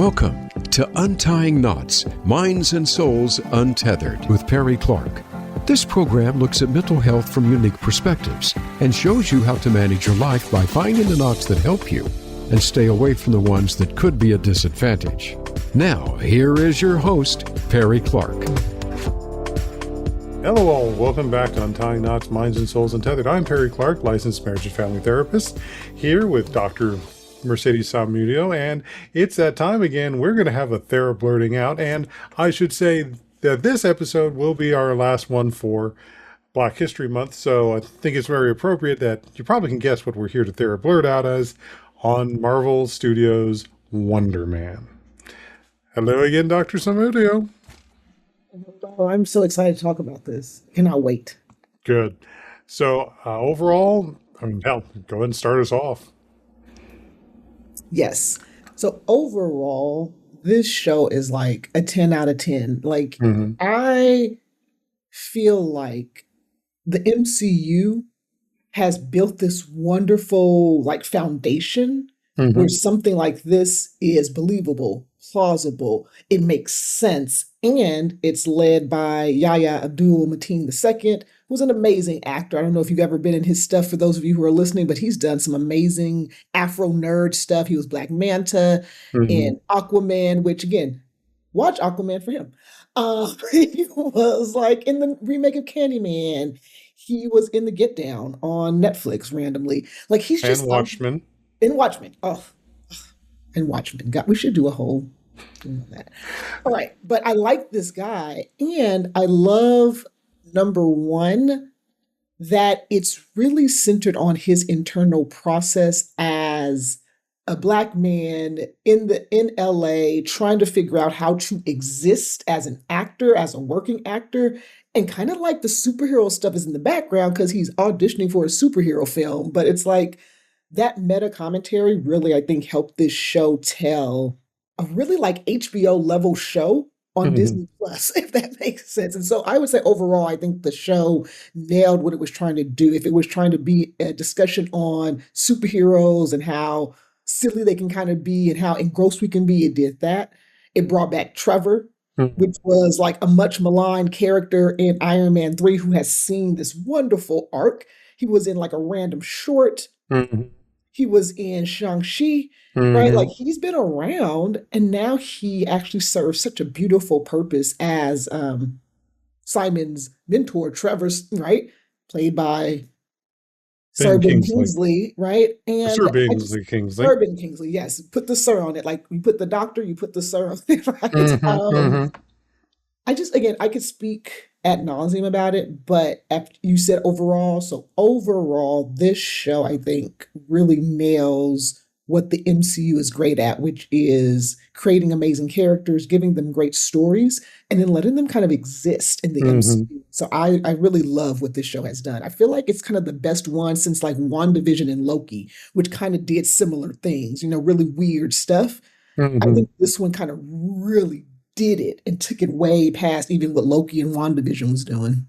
Welcome to Untying Knots, Minds and Souls Untethered with Perry Clark. This program looks at mental health from unique perspectives and shows you how to manage your life by finding the knots that help you and stay away from the ones that could be a disadvantage. Now, here is your host, Perry Clark. Hello all, welcome back to Untying Knots, Minds and Souls Untethered. I'm Perry Clark, licensed marriage and family therapist, here with Dr. Mercedes Samudio, and it's that time again. We're going to have a TheraBlerding out, and I should say that this episode will be our last one for Black History Month, so I think it's very appropriate that you probably can guess what we're here to TheraBlerd out as on Marvel Studios' Wonderman. Hello again, Dr. Samudio. Oh, I'm so excited to talk about this. Cannot wait. Good. So overall, hell, go ahead and start us off. Yes. So overall, this show is like a 10 out of 10. Like, I feel like the MCU has built this wonderful like foundation where something like this is believable, plausible, it makes sense, and it's led by Yahya Abdul-Mateen II, who's an amazing actor. I don't know if you've ever been in his stuff for those of you who are listening, but he's done some amazing Afro nerd stuff. He was Black Manta in Aquaman, which again, watch Aquaman for him. He was like in the remake of Candyman. He was in The Get Down on Netflix randomly. Like he's just and Watchmen. In Watchmen. And Watchmen. God, we should do a whole thing on that. All right. But I like this guy. And I love, number one, that it's really centered on his internal process as a Black man in LA trying to figure out how to exist as an actor, as a working actor. And kind of like the superhero stuff is in the background because he's auditioning for a superhero film. But it's like, that meta commentary really, I think, helped this show tell a really like HBO level show on Disney Plus, if that makes sense. And so I would say overall, I think the show nailed what it was trying to do. If it was trying to be a discussion on superheroes and how silly they can kind of be and how engrossed we can be, it did that. It brought back Trevor, which was like a much maligned character in Iron Man 3 who has seen this wonderful arc. He was in like a random short. He was in Shang-Chi, right? Like he's been around and now he actually serves such a beautiful purpose as Simon's mentor, Trevor's, right? Played by Sir Ben Kingsley, right? And Sir Kingsley. Sir Ben Kingsley, yes. Put the Sir on it. Like you put the doctor, you put the Sir on it, right? I could speak ad nauseum about it, but after you said overall, so overall, this show, I think, really nails what the MCU is great at, which is creating amazing characters, giving them great stories, and then letting them kind of exist in the MCU. So I really love what this show has done. I feel like it's kind of the best one since like WandaVision and Loki, which kind of did similar things, really weird stuff. I think this one kind of really did it and took it way past even what Loki and WandaVision was doing.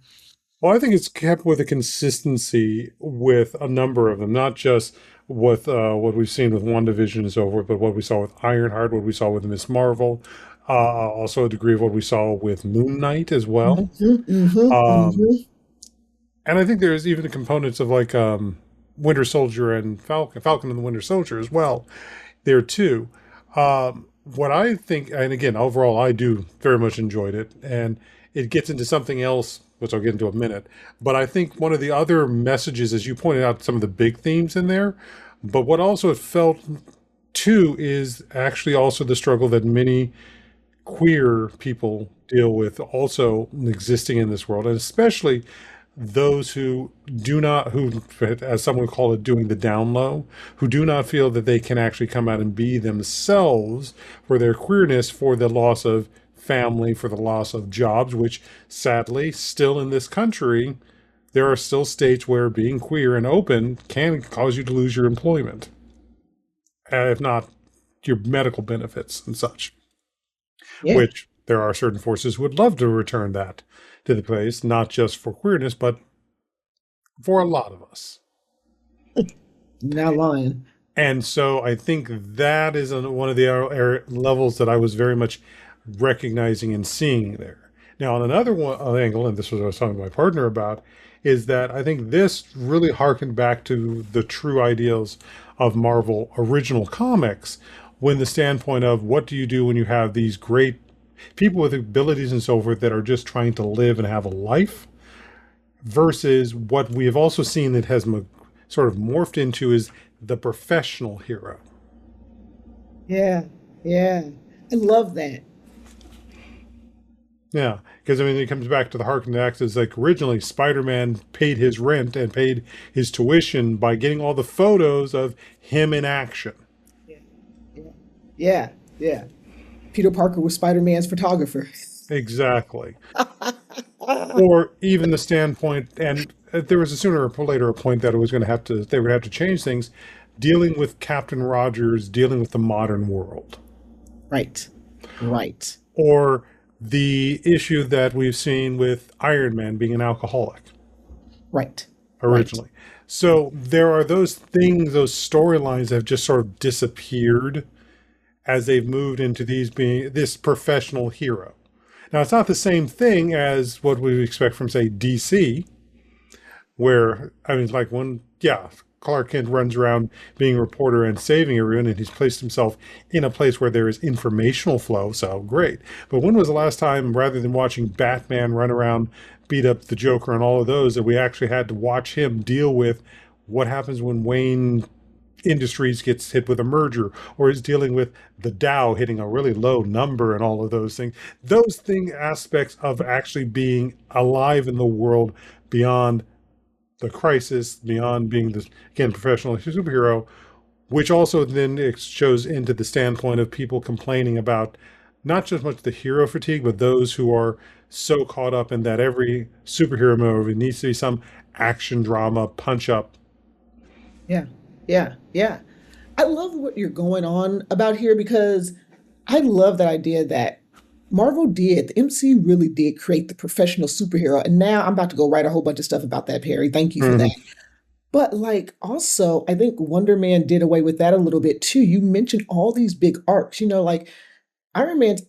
Well, I think it's kept with a consistency with a number of them, not just with what we've seen with WandaVision and so forth, but what we saw with Ironheart, what we saw with Miss Marvel, also a degree of what we saw with Moon Knight as well. And I think there's even the components of like Winter Soldier and Falcon and the Winter Soldier as well there too. What I think, and again, overall, I do very much enjoyed it, and it gets into something else, which I'll get into in a minute. But I think one of the other messages, as you pointed out, some of the big themes in there, but what also it felt too is actually also the struggle that many queer people deal with also existing in this world, and especially those who do not, who, as someone would call it, doing the down low, who do not feel that they can actually come out and be themselves for their queerness, for the loss of family, for the loss of jobs, which sadly, still in this country, there are still states where being queer and open can cause you to lose your employment, if not your medical benefits and such, which there are certain forces who would love to return that to the place, not just for queerness, but for a lot of us. Not lying. And so I think that is one of the levels that I was very much recognizing and seeing there. Now, on another angle, and this was what I was talking to my partner about, is that I think this really harkened back to the true ideals of Marvel original comics, when the standpoint of what do you do when you have these great people with abilities and so forth that are just trying to live and have a life, versus what we have also seen that has sort of morphed into is the professional hero. Yeah, yeah. I love that. Yeah, because I mean, it comes back to the harken back to, like, originally Spider-Man paid his rent and paid his tuition by getting all the photos of him in action. Yeah, yeah, yeah, yeah. Peter Parker was Spider-Man's photographer. Exactly. Or even the standpoint, and there was a sooner or later a point that it was going to have to, they would have to change things, dealing with Captain Rogers, dealing with the modern world. Right, right, Or the issue that we've seen with Iron Man being an alcoholic right, right. originally. So there are those things, those storylines that have just sort of disappeared as they've moved into these being this professional hero. Now, it's not the same thing as what we expect from, say, DC, where, I mean, like, when, yeah, Clark Kent runs around being a reporter and saving everyone, and he's placed himself in a place where there is informational flow, so great. But when was the last time, rather than watching Batman run around, beat up the Joker and all of those, that we actually had to watch him deal with what happens when Wayne Industries gets hit with a merger, or is dealing with the Dow hitting a really low number and all of those things. Those aspects of actually being alive in the world beyond the crisis, beyond being this, again, professional superhero, which also then it shows into the standpoint of people complaining about not just much the hero fatigue, but those who are so caught up in that every superhero movie needs to be some action drama punch up. Yeah, yeah, yeah. I love what you're going on about here because I love that idea that Marvel did, the MC really did create the professional superhero. And now I'm about to go write a whole bunch of stuff about that, Perry. Thank you for that. Mhm. But like also, I think Wonder Man did away with that a little bit too. You mentioned all these big arcs, like Iron Man's,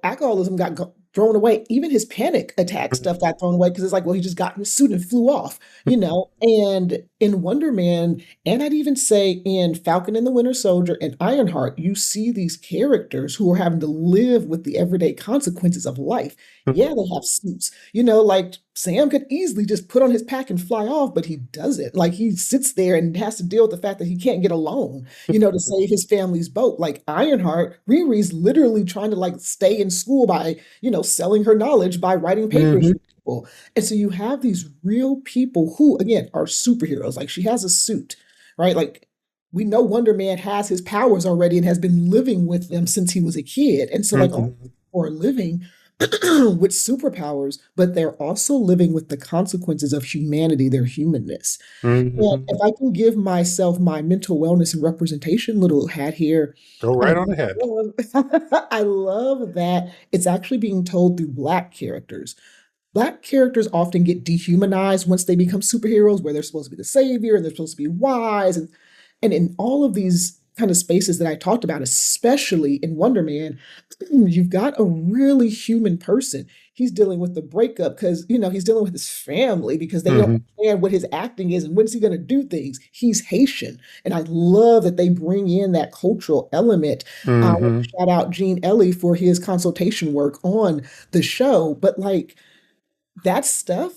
alcoholism got thrown away. Even his panic attack stuff got thrown away because it's like, well, he just got in his suit and flew off. And in Wonder Man, and I'd even say in Falcon and the Winter Soldier and Ironheart, you see these characters who are having to live with the everyday consequences of life. Yeah, they have suits. Like Sam could easily just put on his pack and fly off, but he doesn't. Like he sits there and has to deal with the fact that he can't get a loan, to save his family's boat. Like Ironheart, Riri's literally trying to like stay in school by, selling her knowledge by writing papers Mhm. for people. And so you have these real people who, again, are superheroes. Like she has a suit, right? Like we know Wonder Man has his powers already and has been living with them since he was a kid. And so like all Mhm. people are living with superpowers, but they're also living with the consequences of humanity, their humanness. And Mhm. if I can give myself my mental wellness and representation little hat here, Go I right on ahead. love, I love that it's actually being told through Black characters. Black characters often get dehumanized once they become superheroes, where they're supposed to be the savior and they're supposed to be wise. And in all of these kind of spaces that I talked about, especially in Wonder Man, you've got a really human person. He's dealing with the breakup because, he's dealing with his family because they don't Mhm. understand what his acting is and when is he going to do things. He's Haitian. And I love that they bring in that cultural element. Mhm. Shout out Gene Ellie for his consultation work on the show. But like, that stuff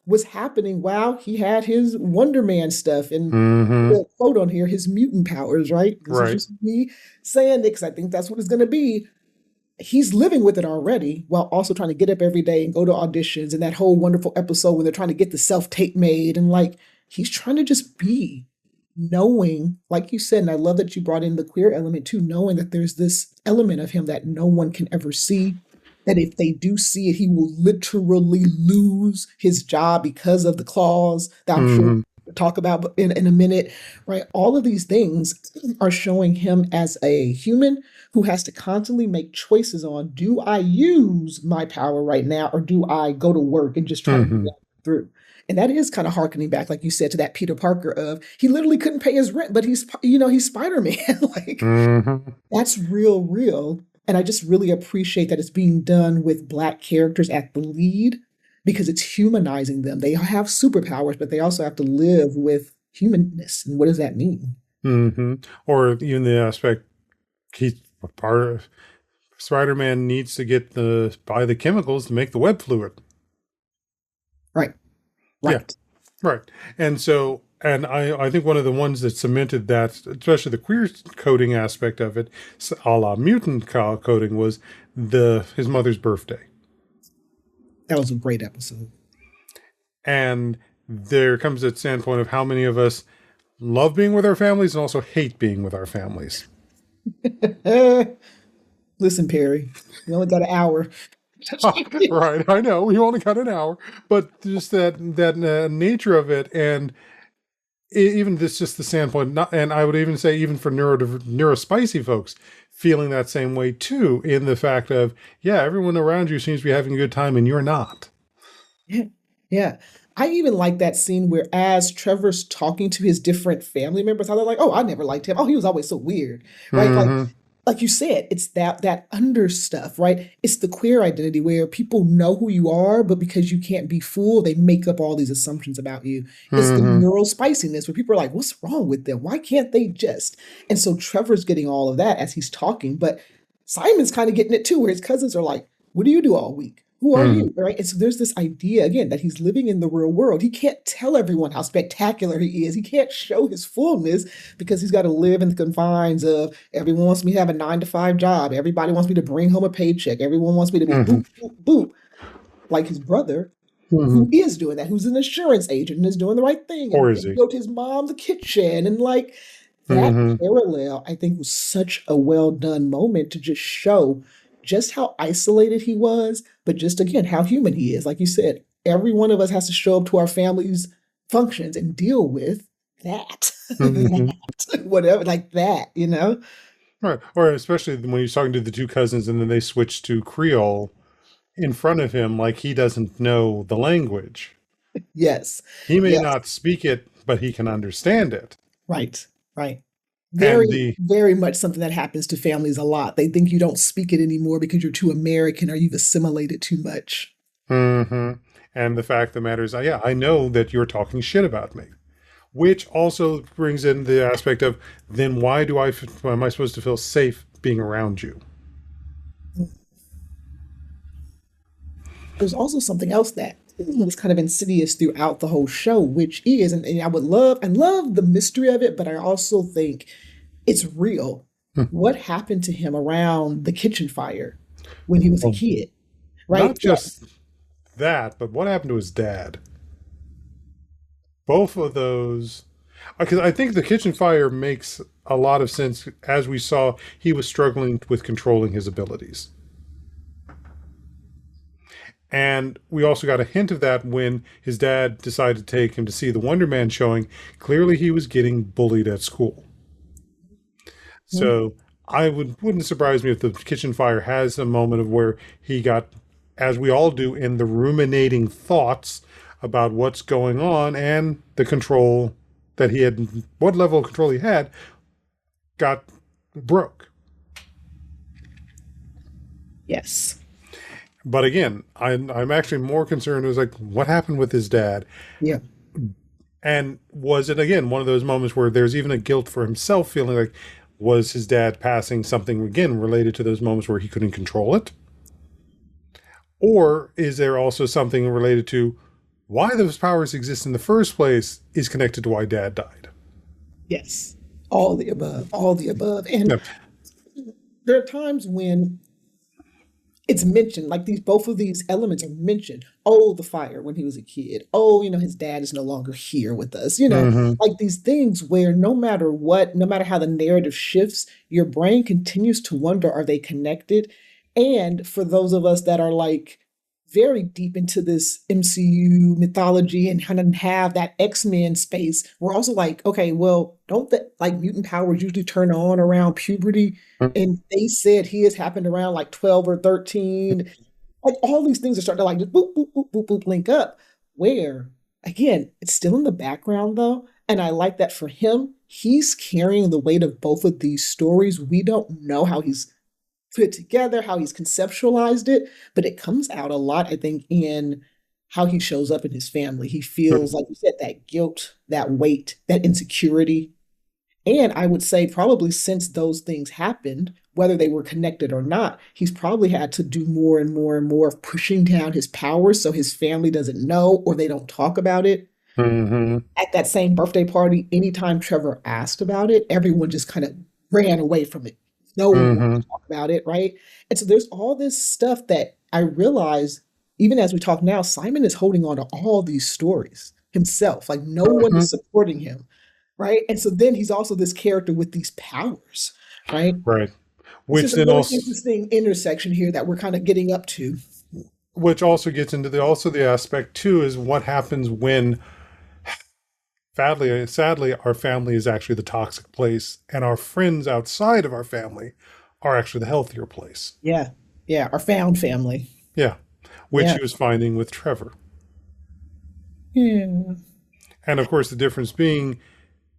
was happening while he had his Wonder Man stuff and Mhm. the quote on here, his mutant powers, right? This is Right. just me saying it because I think that's what it's going to be. He's living with it already while also trying to get up every day and go to auditions and that whole wonderful episode when they're trying to get the self tape made. And like, he's trying to just be knowing, like you said, and I love that you brought in the queer element too, knowing that there's this element of him that no one can ever see. That if they do see it, he will literally lose his job because of the clause that I'm sure Mhm. we'll talk about in a minute, right? All of these things are showing him as a human who has to constantly make choices on, do I use my power right now or do I go to work and just try to do Mhm. that through? And that is kind of harkening back, like you said, to that Peter Parker of he literally couldn't pay his rent, but he's Spider-Man. Like Mm-hmm. that's real, real. And I just really appreciate that it's being done with Black characters at the lead because it's humanizing them. They have superpowers, but they also have to live with humanness. And what does that mean? Mm-hmm. Or even the aspect he's part of Spider-Man needs to buy the chemicals to make the web fluid. Right. Yeah. Right. Right. And so, and I think one of the ones that cemented that, especially the queer coding aspect of it, a la mutant coding, was his mother's birthday. That was a great episode. And there comes that standpoint of how many of us love being with our families and also hate being with our families. Listen, Perry, we only got an hour. Right, I know we only got an hour, but just that nature of it, and even this just the standpoint. And I would even say even for neurospicy folks feeling that same way too, in the fact of everyone around you seems to be having a good time and you're not. Yeah, yeah. I even like that scene where as Trevor's talking to his different family members, how they're like, "Oh, I never liked him. Oh, he was always so weird." Right? Mm-hmm. Like you said, it's that under stuff, right? It's the queer identity where people know who you are, but because you can't be fooled, they make up all these assumptions about you. It's the Mm-hmm. neural spiciness where people are like, what's wrong with them? Why can't they just? And so Trevor's getting all of that as he's talking, but Simon's kind of getting it too, where his cousins are like, what do you do all week? Who are Mm-hmm. you? Right. And so there's this idea again that he's living in the real world. He can't tell everyone how spectacular he is. He can't show his fullness because he's got to live in the confines of everyone wants me to have a 9 to 5 job. Everybody wants me to bring home a paycheck. Everyone wants me to be Mm-hmm. boop, boop, boop. Like his brother, Mm-hmm. who is doing that, who's an insurance agent and is doing the right thing Or and is he? built his mom the kitchen. And like that Mm-hmm. parallel, I think was such a well done moment to just show just how isolated he was, but just again, how human he is. Like you said, every one of us has to show up to our family's functions and deal with that. Mm-hmm. Whatever, like that, you know? Right. Or especially when he's talking to the two cousins and then they switch to Creole in front of him, like he doesn't know the language. Yes. He may Yes. not speak it, but he can understand it. Right. Right. And Very, very much something that happens to families a lot. They think you don't speak it anymore because you're too American or you've assimilated too much. mm-hmm. And the fact of the matter is, I know that you're talking shit about me, which also brings in the aspect of then why am I supposed to feel safe being around you? There's also something else that was kind of insidious throughout the whole show, which is, and I love the mystery of it, but I also think it's real. What happened to him around the kitchen fire when he was a Well, kid, right? not just that, but what happened to his dad? Both of those, because I think the kitchen fire makes a lot of sense. As we saw, he was struggling with controlling his abilities. And we also got a hint of that when his dad decided to take him to see the Wonderman showing. Clearly, he was getting bullied at school. So wouldn't surprise me if the kitchen fire has a moment of where he got, as we all do, in the ruminating thoughts about what's going on and the control that he had, what level of control he had, got broke. Yes. But again, I'm actually more concerned. It was like, what happened with his dad? Yeah. And was it, again, one of those moments where there's even a guilt for himself, feeling like, was his dad passing something, again, related to those moments where he couldn't control it? Or is there also something related to why those powers exist in the first place is connected to why dad died? Yes. All the above. All the above. And Yep. there are times when it's mentioned, like both of these elements are mentioned. Oh, the fire when he was a kid. Oh, his dad is no longer here with us. Mm-hmm. Like these things where no matter what, no matter how the narrative shifts, your brain continues to wonder, are they connected? And for those of us that are like very deep into this MCU mythology and kind of have that X-Men space, we're also like, okay, well, don't the like mutant powers usually turn on around puberty? And they said his happened around like 12 or 13. Like all these things are starting to like just boop, boop, boop, boop, boop, link up. Where again, it's still in the background though. And I like that for him, he's carrying the weight of both of these stories. We don't know how he's put it together, how he's conceptualized it, but it comes out a lot, I think, in how he shows up in his family. He feels, like you said, that guilt, that weight, that insecurity. And I would say, probably since those things happened, whether they were connected or not, he's probably had to do more and more and more of pushing down his powers so his family doesn't know or they don't talk about it. Hmm. At that same birthday party, anytime Trevor asked about it, everyone just kind of ran away from it. No one wanted Hmm. to talk about it, right? And so there's all this stuff that I realize, even as we talk now, Simon is holding on to all these stories himself. Like no one Hmm. is supporting him, right? And so then he's also this character with these powers, right? Right. It's Which just a then really also, interesting intersection here that we're kind of getting up to. which also gets into the aspect too is what happens when sadly our family is actually the toxic place and our friends outside of our family are actually the healthier place. Yeah. Yeah. Our found family. Yeah. Which Yeah. he was finding with Trevor. Yeah. And of course the difference being,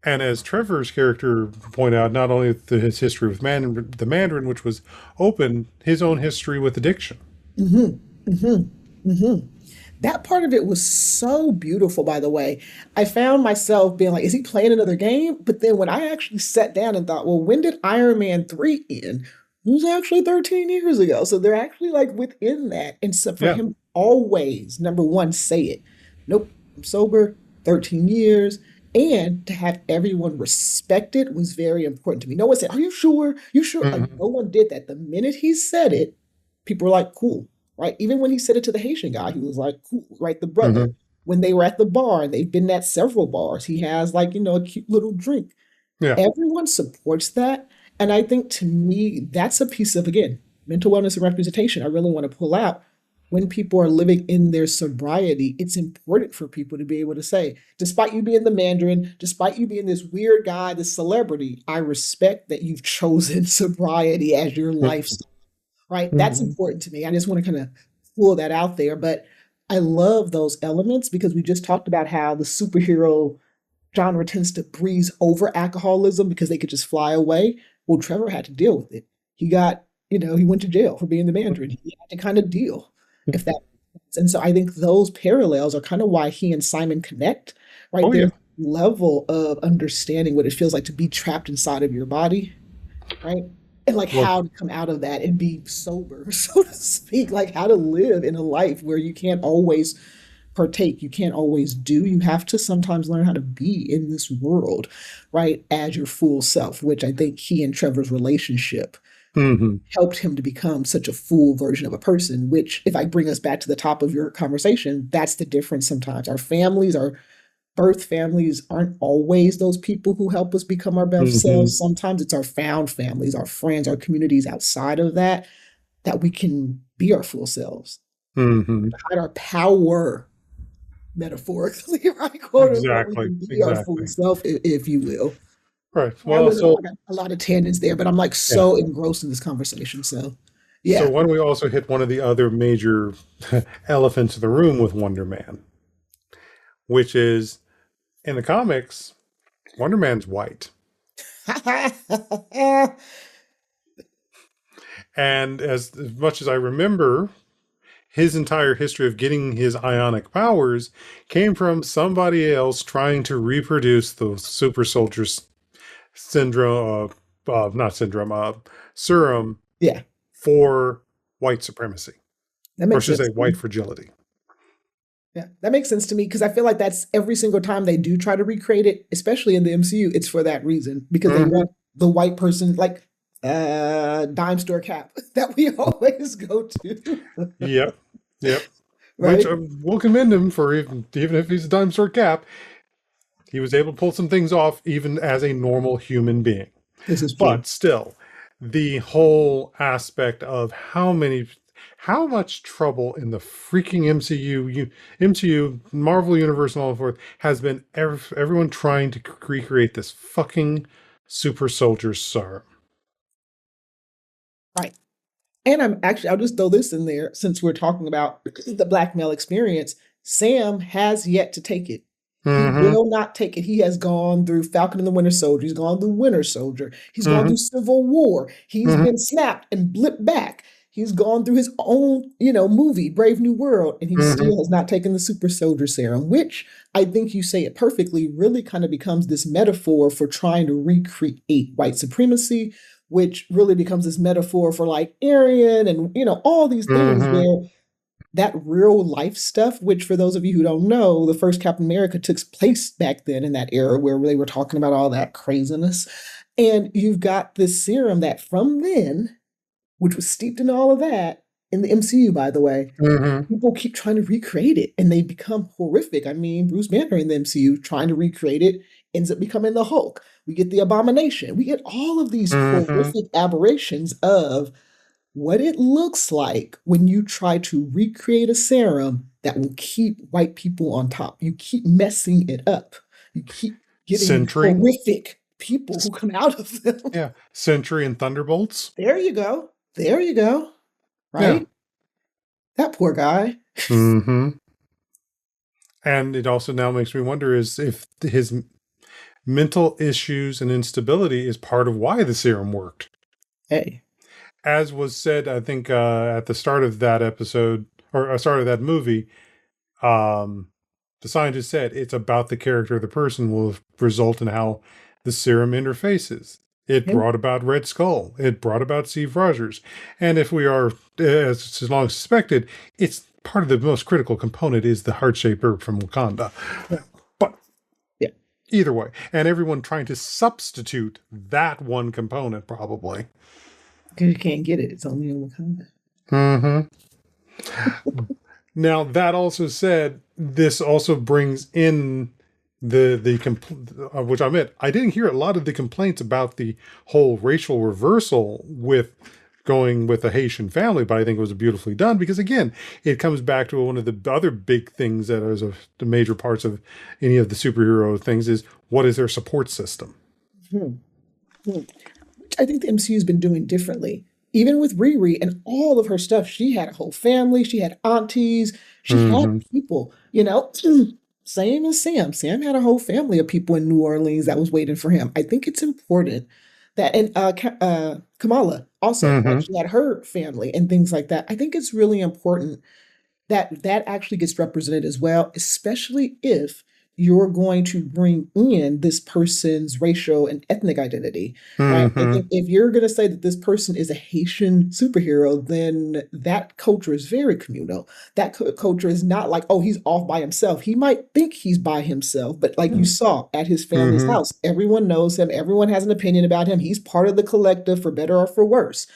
and as Trevor's character pointed out, not only his history with the Mandarin, which was open, his own history with addiction. Mm-hmm. Mm-hmm. Mm-hmm. That part of it was so beautiful, by the way. I found myself being like, is he playing another game? But then when I actually sat down and thought, well, when did Iron Man 3 end? It was actually 13 years ago. So they're actually like within that. And so for Yeah. him, always, number one, say it. Nope, I'm sober, 13 years. And to have everyone respect it was very important to me. No one said, are you sure? You sure? Like, Hmm. no one did that. The minute he said it, people were like, cool, right? Even when he said it to the Haitian guy, he was like, cool, right? The brother. Hmm. When they were at the bar, and they've been at several bars, he has like, a cute little drink. Yeah. Everyone supports that. And I think to me, that's a piece of, again, mental wellness and representation. I really want to pull out when people are living in their sobriety, it's important for people to be able to say, despite you being the Mandarin, despite you being this weird guy, this celebrity, I respect that you've chosen sobriety as your lifestyle, right? That's Hmm. important to me. I just want to kind of pull that out there. But I love those elements because we just talked about how the superhero genre tends to breeze over alcoholism because they could just fly away. Well, Trevor had to deal with it. He got, he went to jail for being the Mandarin. He had to kind of deal, if that makes sense. And so I think those parallels are kind of why he and Simon connect, right? Oh There's yeah. a level of understanding what it feels like to be trapped inside of your body, right? And like Well, how to come out of that and be sober, so to speak, like how to live in a life where you can't always partake, you can't always do. You have to sometimes learn how to be in this world, right, as your full self, which I think he and Trevor's relationship hmm. helped him to become such a full version of a person, which, if I bring us back to the top of your conversation, that's the difference sometimes. Our families, our birth families aren't always those people who help us become our best Hmm. selves. Sometimes it's our found families, our friends, our communities outside of that, that we can be our full selves, Hmm. hide our power, metaphorically, right? Quote unquote, we Exactly. can be our full Exactly. self, if you will. Right. I Well, went so on a lot of tangents there, but I'm like yeah. so engrossed in this conversation. So, So yeah. why don't we also hit one of the other major elephants in the room with Wonder Man, which is in the comics, Wonder Man's white. And as much as I remember, his entire history of getting his ionic powers came from somebody else trying to reproduce the super soldiers syndrome, not syndrome, serum Yeah, for white supremacy, that or makes should I say sense. white fragility. Yeah, that makes sense to me because I feel like that's every single time they do try to recreate it, especially in the MCU, it's for that reason because they Hmm. want the white person, like dime store cap that we always go to, Yep. Yep. Which right? we'll commend him for, even if he's a dime store cap, he was able to pull some things off even as a normal human being. This is true. But still, the whole aspect of how much trouble in the freaking MCU, Marvel Universe, and all forth has been everyone trying to recreate this fucking super soldier serum. Right. And I'll just throw this in there since we're talking about the black male experience. Sam has yet to take it. He Mm-hmm. will not take it. He has gone through Falcon and the Winter Soldier. He's gone through Winter Soldier. He's gone Mm-hmm. through Civil War. He's Mm-hmm. been snapped and blipped back. He's gone through his own, movie, Brave New World, and he Mm-hmm. still has not taken the Super Soldier Serum, which I think you say it perfectly, really kind of becomes this metaphor for trying to recreate white supremacy, which really becomes this metaphor for like Aryan and, all these things Mm-hmm. where that real life stuff, which for those of you who don't know, the first Captain America took place back then in that era where they were talking about all that craziness. And you've got this serum that from then, which was steeped in all of that, in the MCU, by the way, Mm-hmm. people keep trying to recreate it and they become horrific. I mean, Bruce Banner in the MCU trying to recreate it ends up becoming the Hulk. We get the Abomination. We get all of these Mm-hmm. horrific aberrations of what it looks like when you try to recreate a serum that will keep white people on top. You keep messing it up. You keep getting Sentry. horrific people who come out of them. Yeah. Sentry and Thunderbolts. There you go. There you go. Yeah. Right? That poor guy. Mm-hmm. And it also now makes me wonder is if his mental issues and instability is part of why the serum worked. Hey. As was said, I think at the start of that episode or start of that movie, the scientist said it's about the character of the person will result in how the serum interfaces. It Yep. brought about Red Skull. It brought about Steve Rogers. And if we are, as long suspected, it's part of the most critical component is the heart-shaped herb from Wakanda. Yeah. But Yeah. either way, and everyone trying to substitute that one component probably. Because you can't get it. It's only in Wakanda. Mm-hmm. Now, that also said, this also brings in which I admit, I didn't hear a lot of the complaints about the whole racial reversal with going with a Haitian family, but I think it was beautifully done because, again, it comes back to one of the other big things that is the major parts of any of the superhero things is what is their support system? Which I think the MCU has been doing differently. Even with Riri and all of her stuff, she had a whole family, she had aunties, she had people, Same as Sam. Sam had a whole family of people in New Orleans that was waiting for him. I think it's important that, and Kamala also, like she had her family and things like that. I think it's really important that that actually gets represented as well, especially if you're going to bring in this person's racial and ethnic identity, right? I think if you're going to say that this person is a Haitian superhero, then that culture is very communal. That culture is not like, oh, he's off by himself. He might think he's by himself, but like you saw at his family's house, everyone knows him. Everyone has an opinion about him. He's part of the collective for better or for worse.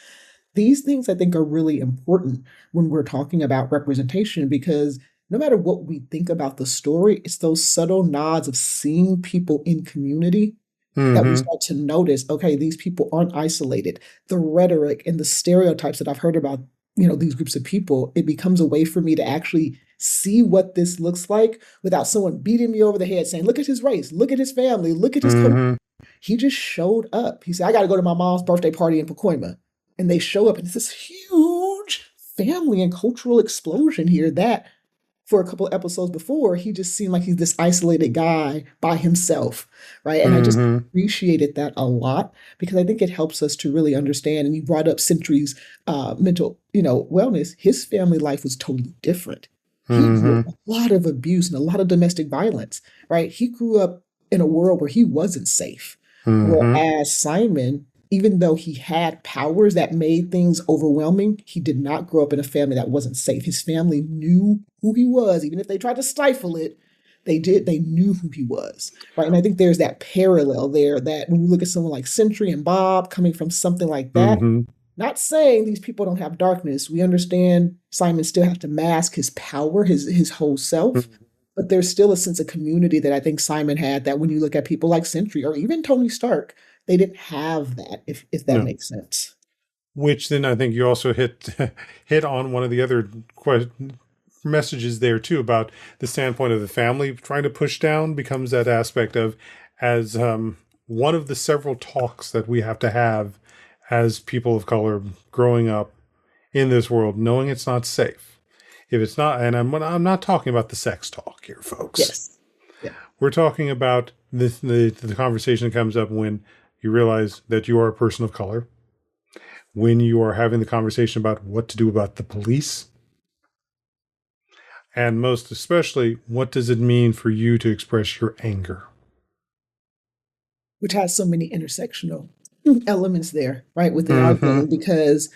These things I think are really important when we're talking about representation because no matter what we think about the story, it's those subtle nods of seeing people in community that we start to notice, okay, these people aren't isolated. The rhetoric and the stereotypes that I've heard about, these groups of people, it becomes a way for me to actually see what this looks like without someone beating me over the head saying, look at his race, look at his family, look at his country. He just showed up. He said, I got to go to my mom's birthday party in Pacoima. And they show up and it's this huge family and cultural explosion here that for a couple of episodes before, he just seemed like he's this isolated guy by himself, right? And I just appreciated that a lot because I think it helps us to really understand. And you brought up Sentry's mental, wellness. His family life was totally different. He grew up a lot of abuse and a lot of domestic violence, right? He grew up in a world where he wasn't safe. Whereas Simon, even though he had powers that made things overwhelming, he did not grow up in a family that wasn't safe. His family knew who he was, even if they tried to stifle it. They knew who he was, right? And I think there's that parallel there that when you look at someone like Sentry and Bob coming from something like that, not saying these people don't have darkness. We understand Simon still has to mask his power, his whole self, but there's still a sense of community that I think Simon had that when you look at people like Sentry or even Tony Stark, they didn't have that, if that makes sense. Which then I think you also hit on one of the other messages there too about the standpoint of the family trying to push down becomes that aspect of as one of the several talks that we have to have as people of color growing up in this world, knowing it's not safe, if it's not, and I'm not talking about the sex talk here, folks. Yes. Yeah. We're talking about the conversation that comes up when you realize that you are a person of color, when you are having the conversation about what to do about the police, and most especially, what does it mean for you to express your anger? Which has so many intersectional elements there, right? With the Mm-hmm. argument, because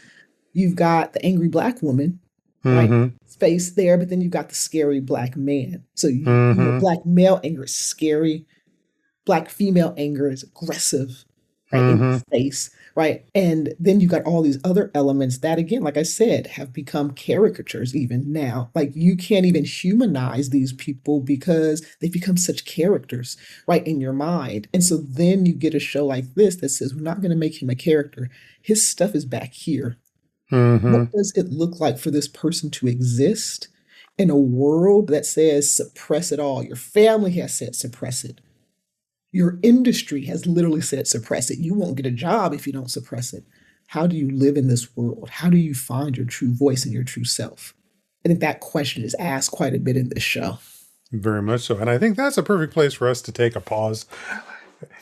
you've got the angry Black woman, right? Mm-hmm. Space there, but then you've got the scary Black man. So Mm-hmm. Black male anger is scary. Black female anger is aggressive, right? In Mm-hmm. your face, right? And then you've got all these other elements that, again, like I said, have become caricatures even now. Like you can't even humanize these people because they become such characters, right, in your mind. And so then you get a show like this that says, we're not going to make him a character. His stuff is back here. Mm-hmm. What does it look like for this person to exist in a world that says suppress it all? Your family has said suppress it. Your industry has literally said suppress it. You won't get a job if you don't suppress it. How do you live in this world? How do you find your true voice and your true self? I think that question is asked quite a bit in this show. Very much so. And I think that's a perfect place for us to take a pause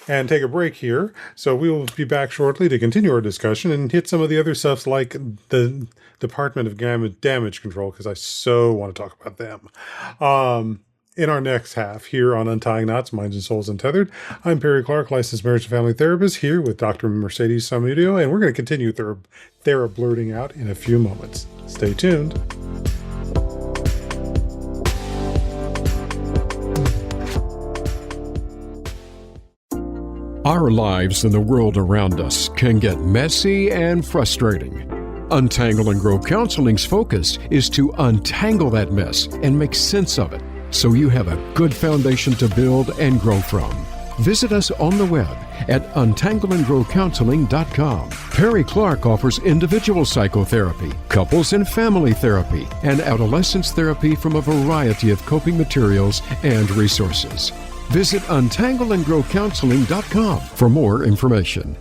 and take a break here. So we will be back shortly to continue our discussion and hit some of the other stuffs like the Department of Damage Control, because I so want to talk about them. In our next half here on Untying Knots, Minds and Souls Untethered, I'm Perry Clark, licensed marriage and family therapist, here with Dr. Mercedes Samudio, and we're going to continue TheraBlerding out in a few moments. Stay tuned. Our lives and the world around us can get messy and frustrating. Untangle and Grow Counseling's focus is to untangle that mess and make sense of it, so you have a good foundation to build and grow from. Visit us on the web at untangleandgrowcounseling.com. Perry Clark offers individual psychotherapy, couples and family therapy, and adolescence therapy from a variety of coping materials and resources. Visit untangleandgrowcounseling.com for more information.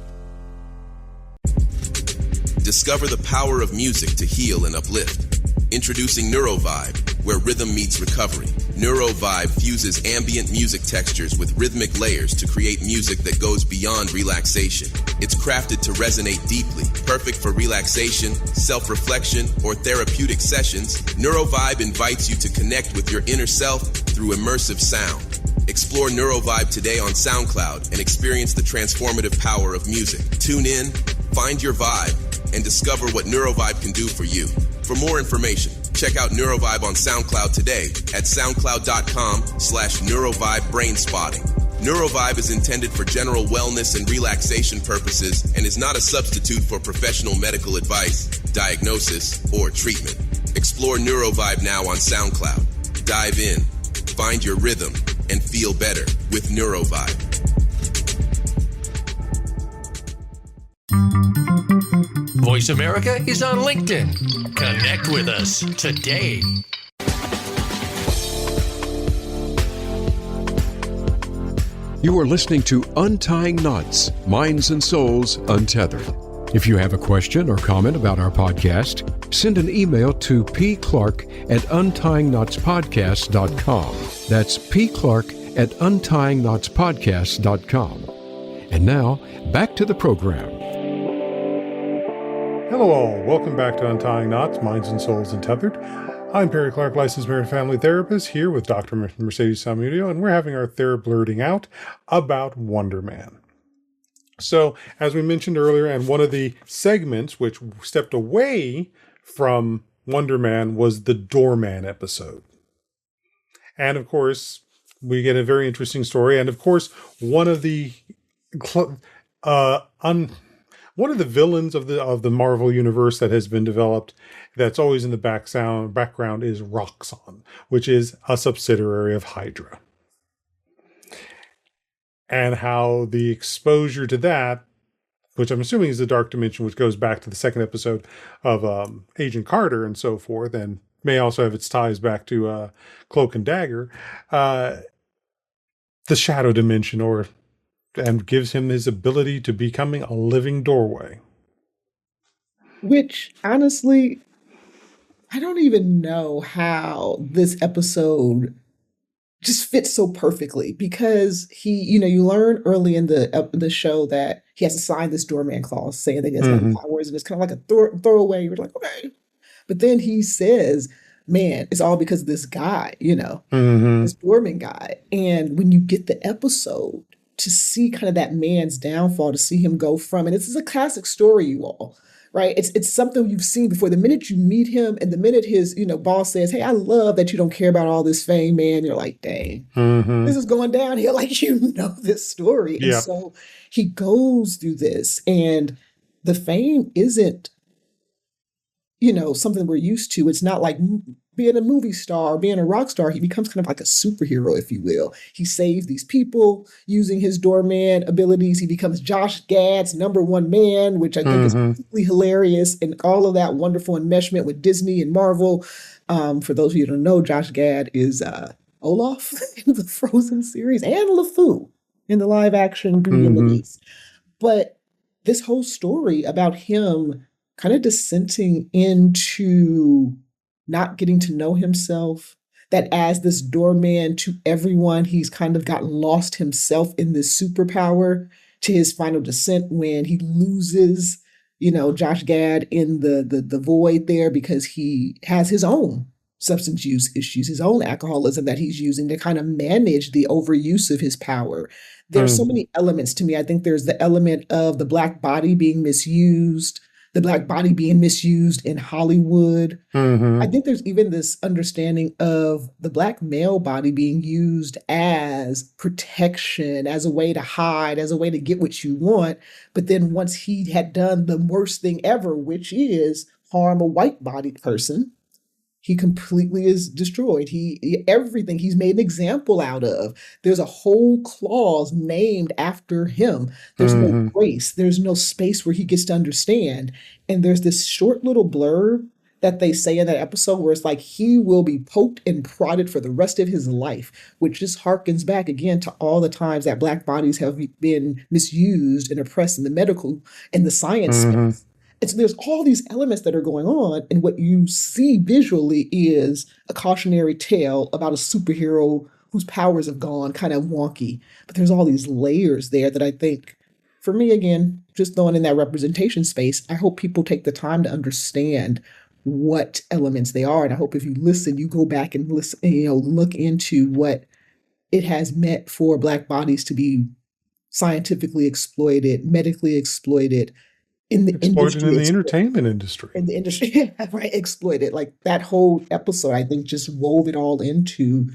Discover the power of music to heal and uplift. Introducing NeuroVibe, where rhythm meets recovery. NeuroVibe fuses ambient music textures with rhythmic layers to create music that goes beyond relaxation. It's crafted to resonate deeply, perfect for relaxation, self-reflection, or therapeutic sessions. NeuroVibe invites you to connect with your inner self through immersive sound. Explore NeuroVibe today on SoundCloud and experience the transformative power of music. Tune in, find your vibe, and discover what NeuroVibe can do for you. For more information, check out NeuroVibe on SoundCloud today at soundcloud.com/NeuroVibe-BrainSpotting. NeuroVibe is intended for general wellness and relaxation purposes and is not a substitute for professional medical advice, diagnosis, or treatment. Explore NeuroVibe now on SoundCloud. Dive in, find your rhythm, and feel better with NeuroVibe. Voice America is on LinkedIn. Connect with us today. You are listening to Untying Knots, Minds and Souls Untethered. If you have a question or comment about our podcast, send an email to pclark@untyingknotspodcast.com. That's pclark@untyingknotspodcast.com. And now, back to the program. Hello all, welcome back to Untying Knots, Minds and Souls Untethered. I'm Perry Clark, licensed marriage and family therapist, here with Dr. Mercedes Samudio, and we're having our TheraBlerding out about Wonderman. So, as we mentioned earlier, and one of the segments which stepped away from Wonderman was the Doorman episode. And of course, we get a very interesting story, and of course, one of the villains of the Marvel universe that has been developed, that's always in the background, is Roxxon, which is a subsidiary of Hydra. And how the exposure to that, which I'm assuming is the Dark Dimension, which goes back to the second episode of Agent Carter and so forth, and may also have its ties back to Cloak and Dagger, the Shadow Dimension, and gives him his ability to becoming a living doorway. Which, honestly, I don't even know how this episode just fits so perfectly because you learn early in the show that he has to sign this doorman clause saying that he has no Hmm. powers, and it's kind of like a throwaway. You're like, okay, but then he says, "Man, it's all because of this guy, Hmm. this doorman guy." And when you get the episode to see kind of that man's downfall, to see him go from, and this is a classic story, you all, right? It's something you've seen before. The minute you meet him and the minute his, boss says, "Hey, I love that you don't care about all this fame, man," you're like, dang, Hmm. this is going downhill. Like, this story. And Yep. so he goes through this, and the fame isn't something we're used to. It's not like being a movie star, being a rock star. He becomes kind of like a superhero, if you will. He saves these people using his doorman abilities. He becomes Josh Gad's number one man, which I think is Hmm. completely hilarious, and all of that wonderful enmeshment with Disney and Marvel. For those of you who don't know, Josh Gad is Olaf in the Frozen series and LeFou in the live action Beauty and the Hmm. Beast. But this whole story about him kind of dissenting into not getting to know himself, that as this doorman to everyone, he's kind of got lost himself in this superpower, to his final descent when he loses, Josh Gad in the void there because he has his own substance use issues, his own alcoholism that he's using to kind of manage the overuse of his power. There's so Hmm. many elements to me. I think there's the element of the black body being misused, the black body being misused in Hollywood. I Hmm. think there's even this understanding of the black male body being used as protection, as a way to hide, as a way to get what you want. But then once he had done the worst thing ever, which is harm a white bodied person, he completely is destroyed. Everything he's made an example out of. There's a whole clause named after him. There's no Hmm. grace. There's no space where he gets to understand. And there's this short little blurb that they say in that episode where it's like he will be poked and prodded for the rest of his life, which just harkens back again to all the times that black bodies have been misused and oppressed in the medical and the science Hmm. space. And so there's all these elements that are going on, and what you see visually is a cautionary tale about a superhero whose powers have gone kind of wonky. But there's all these layers there that I think, for me, again, just throwing in that representation space, I hope people take the time to understand what elements they are. And I hope if you listen, you go back and listen, look into what it has meant for Black bodies to be scientifically exploited, medically exploited, in the Exploited industry in the exploited, entertainment industry. in the industry, right, exploited. Like that whole episode, I think, just wove it all into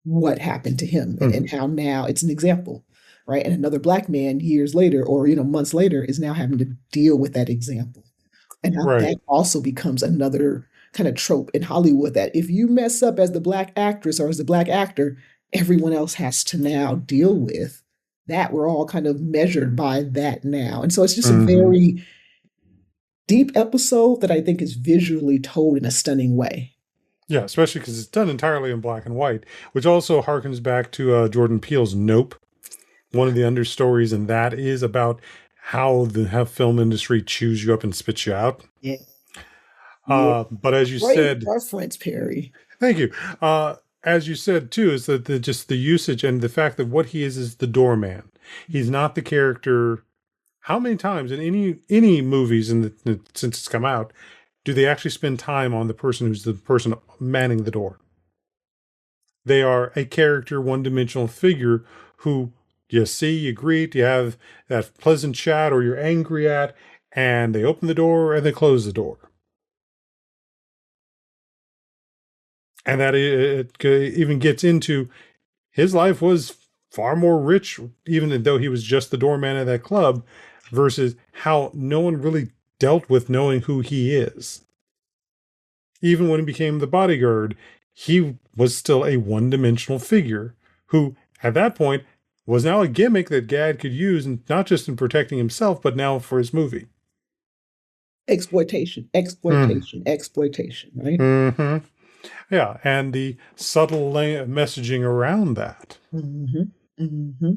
what happened to him, and Hmm. how now it's an example, right? And another black man years later, or months later, is now having to deal with that example. And now Right. that also becomes another kind of trope in Hollywood, that if you mess up as the black actress or as the black actor, everyone else has to now deal with that. We're all kind of measured by that now. And so it's just a Hmm. very deep episode that I think is visually told in a stunning way. Yeah, especially because it's done entirely in black and white, which also harkens back to Jordan Peele's Nope. One of the understories in that is about how film industry chews you up and spits you out. Yeah. Yeah. But as you Great said, reference, Perry. thank you. As you said too, is that just the usage and the fact that what he is the doorman. He's not the character. How many times in any movies since it's come out do they actually spend time on the person who's the person manning the door? They are a character, one-dimensional figure who you see, you greet, you have that pleasant chat, or you're angry at, and they open the door and they close the door. And that it even gets into his life was far more rich, even though he was just the doorman of that club, versus how no one really dealt with knowing who he is. Even when he became the bodyguard, he was still a one-dimensional figure who, at that point, was now a gimmick that Gad could use, and not just in protecting himself, but now for his movie. Exploitation, Mm. exploitation, exploitation, right? Hmm. Yeah, and the subtle messaging around that. Hmm. Hmm.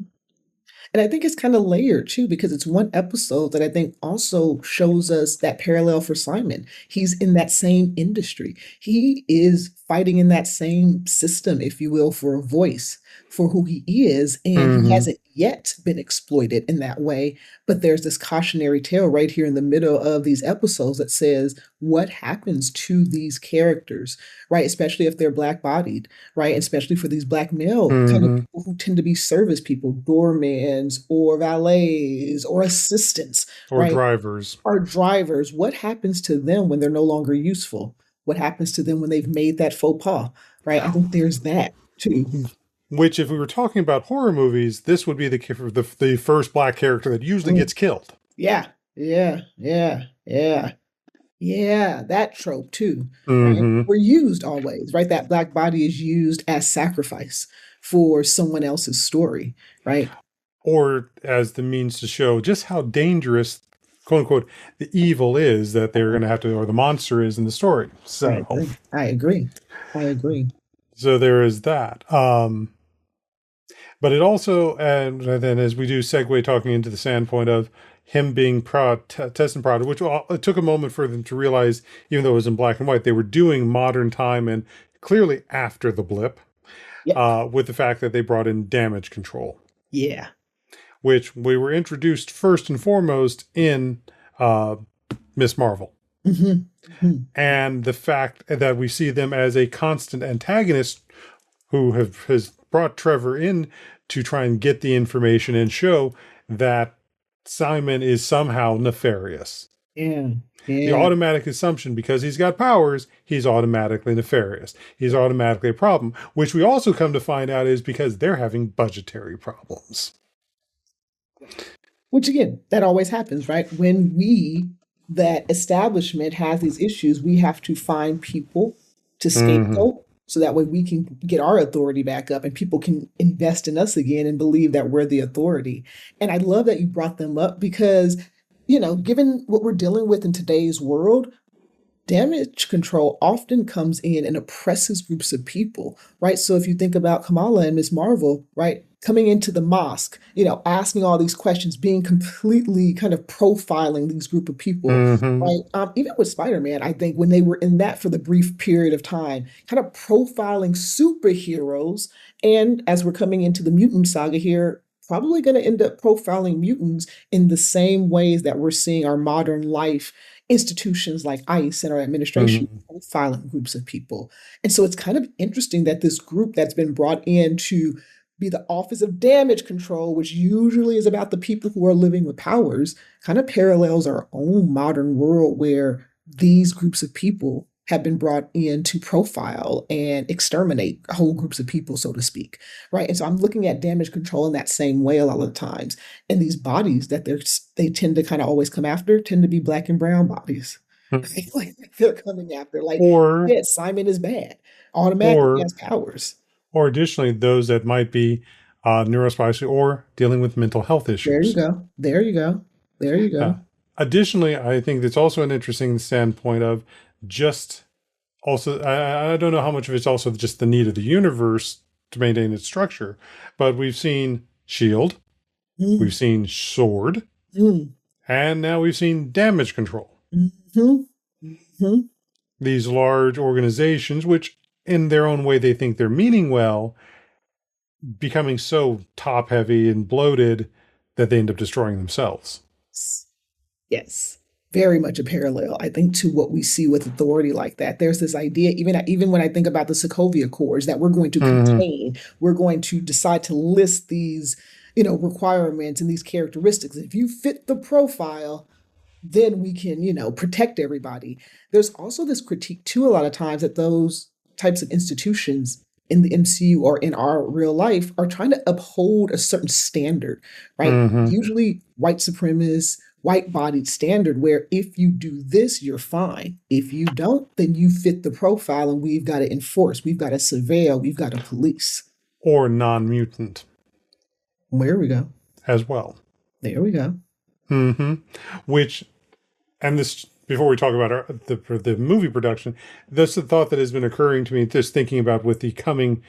And I think it's kind of layered too, because it's one episode that I think also shows us that parallel for Simon. He's in that same industry. He is fighting in that same system, if you will, for a voice for who he is. And he Mm-hmm. hasn't yet been exploited in that way. But there's this cautionary tale right here in the middle of these episodes that says what happens to these characters, right? Especially if they're black bodied, right? Especially for these black male kind of Mm-hmm. people who tend to be service people, doormans or valets or assistants, Or right? drivers. Or drivers. What happens to them when they're no longer useful? What happens to them when they've made that faux pas, right? I think there's that too. Which, if we were talking about horror movies, this would be the first black character that usually Mm, gets killed. yeah, yeah, yeah, yeah. Yeah, that trope too, right? Mm-hmm. We're used always, right? That black body is used as sacrifice for someone else's story, right? Or as the means to show just how dangerous, quote unquote, the evil is that they're going to have to, or the monster is in the story. I So, agree. I agree. I agree. so there is that. But it also, and then as we do segue talking into the standpoint of him being test and product, which it took a moment for them to realize, even though it was in black and white, they were doing modern time and clearly after the blip, Yep. with the fact that they brought in damage control, Yeah. which we were introduced first and foremost in Miss Marvel. hmm hmm And the fact that we see them as a constant antagonist who has brought Trevor in to try and get the information and show that Simon is somehow nefarious. Yeah. The Yeah. automatic assumption, because he's got powers, he's automatically nefarious. He's automatically a problem, which we also come to find out is because they're having budgetary problems. Which again, that always happens, right? When that establishment has these issues, we have to find people to Mm-hmm. scapegoat so that way we can get our authority back up and people can invest in us again and believe that we're the authority. And I love that you brought them up because, given what we're dealing with in today's world, damage control often comes in and oppresses groups of people, right? So if you think about Kamala and Miss Marvel, right, coming into the mosque, asking all these questions, being completely kind of profiling these group of people, Mm-hmm. right? Even with Spider-Man, I think when they were in that for the brief period of time, kind of profiling superheroes, and as we're coming into the mutant saga here, probably going to end up profiling mutants in the same ways that we're seeing our modern life institutions like ICE and our administration Mm-hmm. profiling groups of people. And so it's kind of interesting that this group that's been brought in to be the Office of Damage Control, which usually is about the people who are living with powers, kind of parallels our own modern world where these groups of people have been brought in to profile and exterminate whole groups of people, so to speak, right? And so I'm looking at damage control in that same way a lot of the times. And these bodies that they tend to kind of always come after tend to be black and brown bodies. Like they're coming after, like, Or yeah, Simon is bad. Automatically he or has powers. or additionally, those that might be neurospicy or dealing with mental health There you issues. go. There you go. There you Uh, go. Additionally, I think that's also an interesting standpoint of just also, I don't know how much of it's also just the need of the universe to maintain its structure, but we've seen Shield, Mm, we've seen Sword, mm, and now we've seen Damage Control. mhm, mhm. These large organizations, which in their own way they think they're meaning well, becoming so top heavy and bloated that they end up destroying themselves. Yes, very much a parallel, I think, to what we see with authority like that. There's this idea, even when I think about the Sokovia Accords, that we're going to Mm-hmm. contain, we're going to decide to list these, requirements and these characteristics. If you fit the profile, then we can, protect everybody. There's also this critique too, a lot of times, that those types of institutions in the MCU or in our real life are trying to uphold a certain standard, right? Mm-hmm. Usually white supremacist, white bodied standard where if you do this, you're fine. If you don't, then you fit the profile and we've got to enforce, we've got to surveil, we've got to police. Or non-mutant There we go. as well. There we go. Mm-hmm. Which, and this, before we talk about the movie production, that's the thought that has been occurring to me, just thinking about with the coming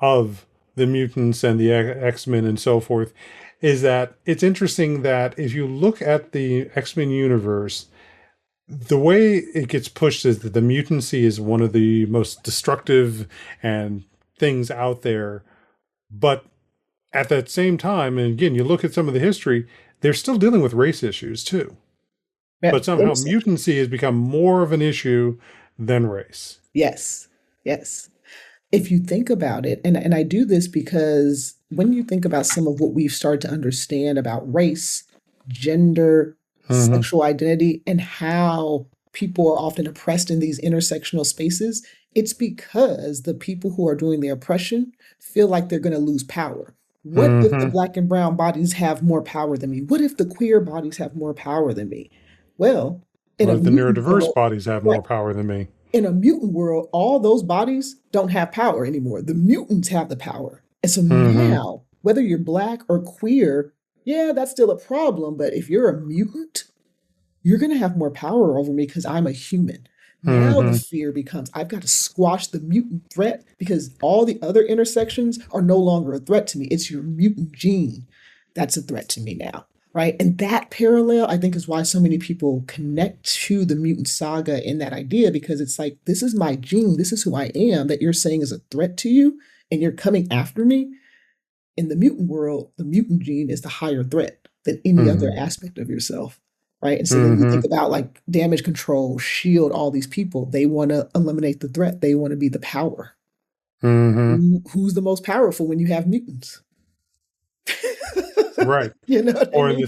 of the mutants and the X-Men and so forth, is that it's interesting that if you look at the X-Men universe, the way it gets pushed is that the mutancy is one of the most destructive and things out there. But at that same time, and again, you look at some of the history, they're still dealing with race issues too. Yeah, But somehow race- mutancy has become more of an issue than race. Yes, yes. If you think about it, and I do this because when you think about some of what we've started to understand about race, gender, sexual identity, and how people are often oppressed in these intersectional spaces, it's because the people who are doing the oppression feel like they're going to lose power. What if the black and brown bodies have more power than me? What if the queer bodies have more power than me? Well, in What a if the mutant neurodiverse world, bodies have more power than me? in a mutant world, all those bodies don't have power anymore. The mutants have the power. And so now, whether you're black or queer, yeah, that's still a problem. But if you're a mutant, you're going to have more power over me because I'm a human. Now the fear becomes I've got to squash the mutant threat because all the other intersections are no longer a threat to me. It's your mutant gene that's a threat to me now. Right. And that parallel, I think, is why so many people connect to the mutant saga in that idea, because it's like, this is my gene. This is who I am that you're saying is a threat to you. And you're coming after me. In the mutant world, the mutant gene is the higher threat than any other aspect of yourself. Right. And so then you think about like damage control, shield, all these people, they want to eliminate the threat. They want to be the power. Who's the most powerful when you have mutants? Right. You know what I mean?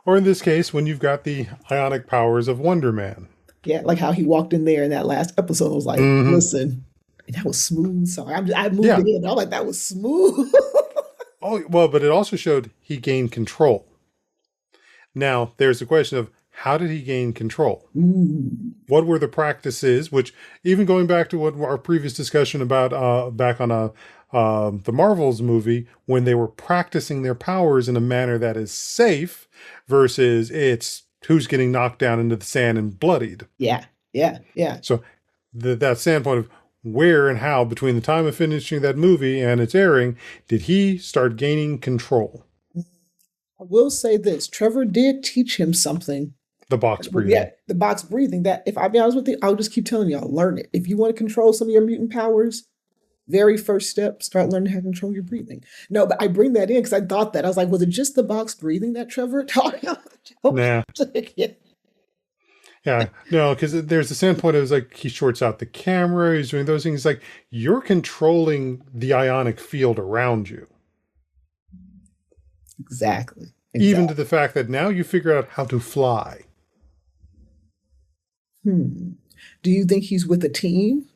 Or in this case, when you've got the ionic powers of Wonderman. Yeah, like how he walked in there in that last episode. Was like, listen, and that was smooth. Sorry, I moved it in. I'm like, that was smooth. Oh, well, but it also showed he gained control. Now, there's the question of how did he gain control? What were the practices, which even going back to what our previous discussion about back on the Marvels movie, when they were practicing their powers in a manner that is safe versus it's who's getting knocked down into the sand and bloodied. Yeah. So that standpoint of where and how between the time of finishing that movie and its airing did he start gaining control? I will say this: Trevor did teach him something. The box breathing. Yeah, the box breathing. That, if I be honest with you, I'll just keep telling y'all, learn it. If you want to control some of your mutant powers, very first step, start learning how to control your breathing. No, but I bring that in because I thought that. I was like, was it just the box breathing that Trevor taught him? Nah. Yeah. Yeah, no, because there's the standpoint of like he shorts out the camera, he's doing those things. Like you're controlling the ionic field around you. Exactly. Even to the fact that now you figure out how to fly. Do you think he's with a team?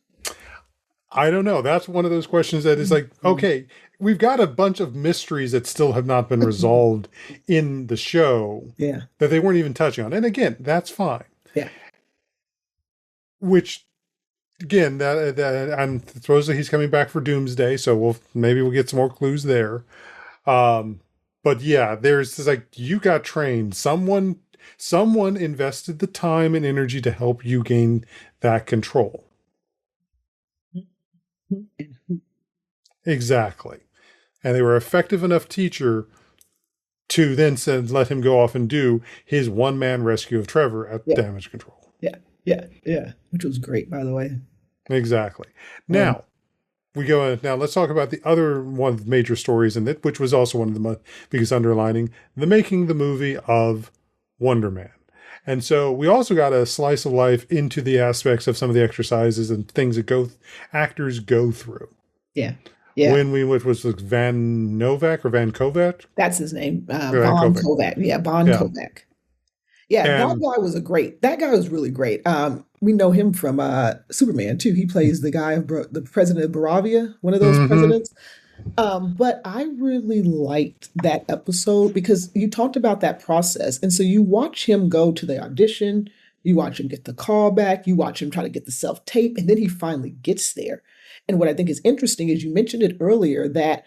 I don't know. That's one of those questions that is like, okay, we've got a bunch of mysteries that still have not been resolved in the show. Yeah. That they weren't even touching on. And again, that's fine. Yeah. Which, again, that and supposedly he's coming back for Doomsday, so maybe we'll get some more clues there. But yeah, there's this, like, you got trained. Someone invested the time and energy to help you gain that control. Exactly. And they were an effective enough teacher to then let him go off and do his one-man rescue of Trevor at damage control. Yeah. Which was great, by the way. Exactly. Now, let's talk about the other one of the major stories in it, which was also one of the biggest underlining, the making the movie of Wonderman. And so we also got a slice of life into the aspects of some of the exercises and things that actors go through. Yeah. Which was Van Novak or Van Kovac? That's his name. Van Bon Kovac. Kovac. Yeah, Bon Kovac. Yeah, that guy was really great. We know him from Superman too. He plays the guy of the president of Baravia, one of those presidents. But I really liked that episode because you talked about that process. And so you watch him go to the audition, you watch him get the call back, you watch him try to get the self-tape, and then he finally gets there. And what I think is interesting is you mentioned it earlier that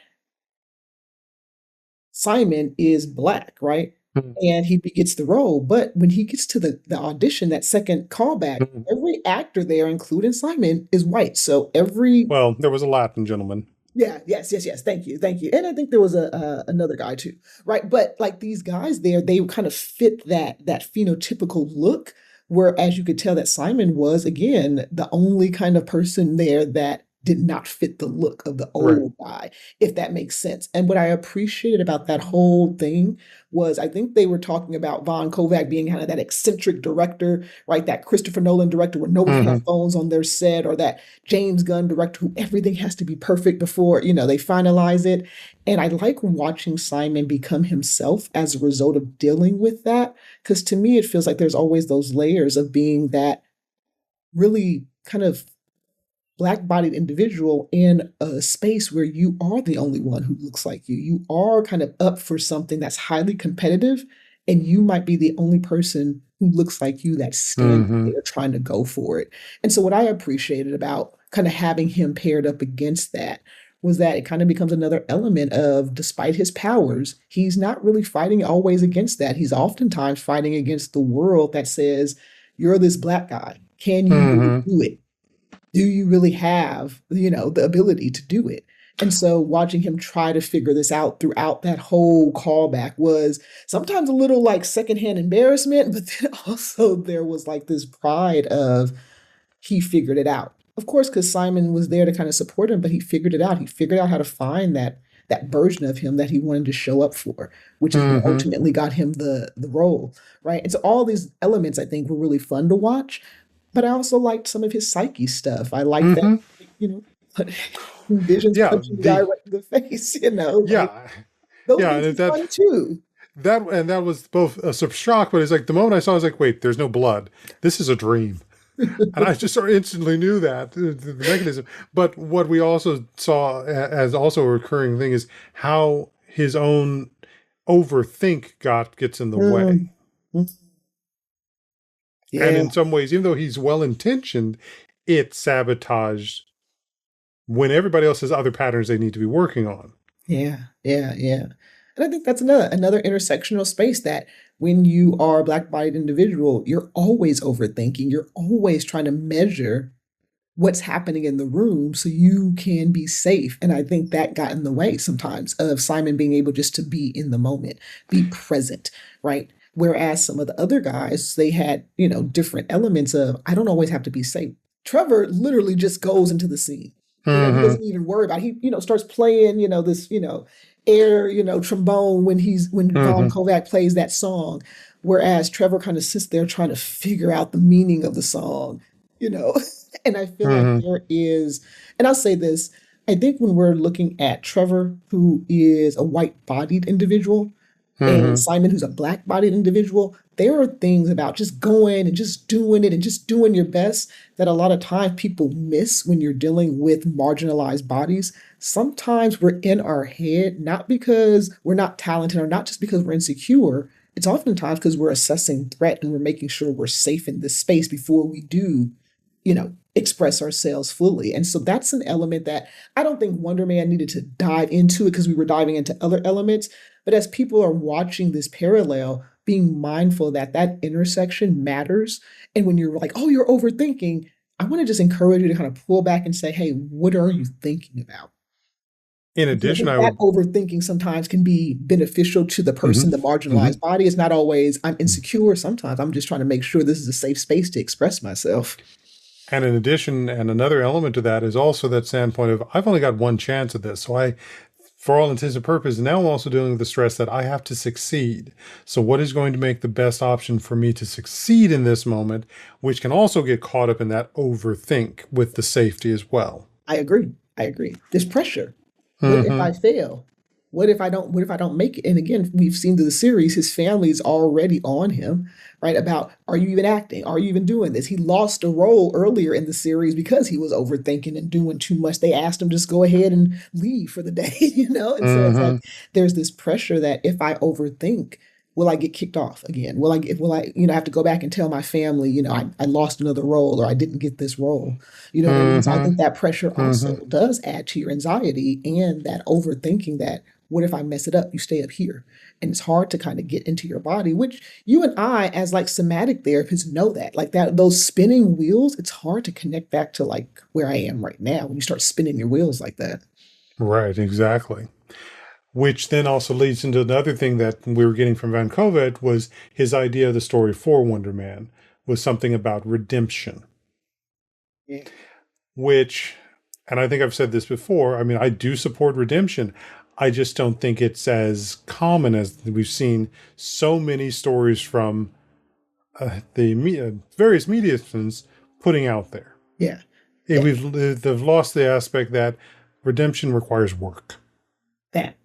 Simon is Black, right? And he gets the role. But when he gets to the audition, that second callback, every actor there, including Simon, is white. So Well, there was a Latin gentleman. Yeah, yes, yes, yes. Thank you, thank you. And I think there was a another guy too, right? But like these guys there, they kind of fit that phenotypical look. Whereas you could tell that Simon was again the only kind of person there that did not fit the look of the Right. old guy, if that makes sense. And what I appreciated about that whole thing was I think they were talking about Von Kovac being kind of that eccentric director, right? That Christopher Nolan director where nobody can Hmm. have phones on their set, or that James Gunn director who everything has to be perfect before, they finalize it. And I like watching Simon become himself as a result of dealing with that. Because to me, it feels like there's always those layers of being that really kind of black-bodied individual in a space where you are the only one who looks like you. You are kind of up for something that's highly competitive, and you might be the only person who looks like you that's standing Hmm. there trying to go for it. And so what I appreciated about kind of having him paired up against that was that it kind of becomes another element of, despite his powers, he's not really fighting always against that. He's oftentimes fighting against the world that says, you're this black guy. Can you really Hmm. do it? Do you really have, the ability to do it? And so watching him try to figure this out throughout that whole callback was sometimes a little like secondhand embarrassment, but then also there was like this pride of he figured it out. Of course, because Simon was there to kind of support him, but he figured it out. He figured out how to find that version of him that he wanted to show up for, which is what Hmm. ultimately got him the role, right? And so all these elements I think were really fun to watch, but I also liked some of his psyche stuff. I liked that, Hmm. you know, Vision's Yeah. punching the guy right in the face, like Yeah. those Yeah. things And are fun too. that was both a shock, but it's like the moment I saw, it, I was like, wait, there's no blood. This is a dream. And I just sort of instantly knew that the mechanism. But what we also saw as also a recurring thing is how his own overthink gets in the way. Mm, mm, And yeah, in some ways, even though he's well intentioned, it sabotaged when everybody else has other patterns they need to be working on. yeah, yeah, yeah. And I think that's another intersectional space that when you are a black-bodied individual, you're always overthinking. You're always trying to measure what's happening in the room so you can be safe. And I think that got in the way sometimes of Simon being able just to be in the moment, be present, right? Whereas some of the other guys, they had, different elements of, I don't always have to be safe. Trevor literally just goes into the scene. He Hmm. doesn't even worry about it. He, starts playing, this, air, trombone when Von Hmm. Kovac plays that song. Whereas Trevor kind of sits there trying to figure out the meaning of the song, you know. And I feel like Hmm. there is, and I'll say this, I think when we're looking at Trevor, who is a white bodied individual, and Hmm. Simon, who's a black bodied individual, there are things about just going and just doing it and just doing your best that a lot of times people miss when you're dealing with marginalized bodies. Sometimes we're in our head, not because we're not talented or not just because we're insecure. It's oftentimes because we're assessing threat and we're making sure we're safe in this space before we do, express ourselves fully. And so that's an element that I don't think Wonder Man needed to dive into it because we were diving into other elements. But as people are watching this parallel, being mindful that that intersection matters. And when you're like, oh, you're overthinking, I want to just encourage you to kind of pull back and say, hey, what are you thinking about? In Because I addition, think I that would. overthinking sometimes can be beneficial to the Hmm. person, the Hmm. marginalized body. It's not always I'm insecure. Sometimes I'm just trying to make sure this is a safe space to express myself. And in addition, and another element to that is also that standpoint of I've only got one chance at this. So for all intents and purposes, now I'm also dealing with the stress that I have to succeed. So what is going to make the best option for me to succeed in this moment, which can also get caught up in that overthink with the safety as well. I agree. I agree. There's pressure. What if Hmm. I fail? What if I don't make it? And again, we've seen through the series, his family's already on him, right? About are you even acting? Are you even doing this? He lost a role earlier in the series because he was overthinking and doing too much. They asked him just go ahead and leave for the day, And so it's like Hmm. there's this pressure that if I overthink, will I get kicked off again? Will I have to go back and tell my family, I lost another role or I didn't get this role? You know what I mean? So I Hmm. think that pressure Hmm. also does add to your anxiety and that overthinking that what if I mess it up? You stay up here. And it's hard to kind of get into your body, which you and I, as like somatic therapists, know that. Like that, those spinning wheels, it's hard to connect back to like where I am right now when you start spinning your wheels like that. Right, exactly. Which then also leads into another thing that we were getting from Van Covet was his idea of the story for Wonder Man was something about redemption, Yeah. which, and I think I've said this before, I mean, I do support redemption. I just don't think it's as common as we've seen so many stories from various mediums putting out there. Yeah. Yeah. They've lost the aspect that redemption requires work That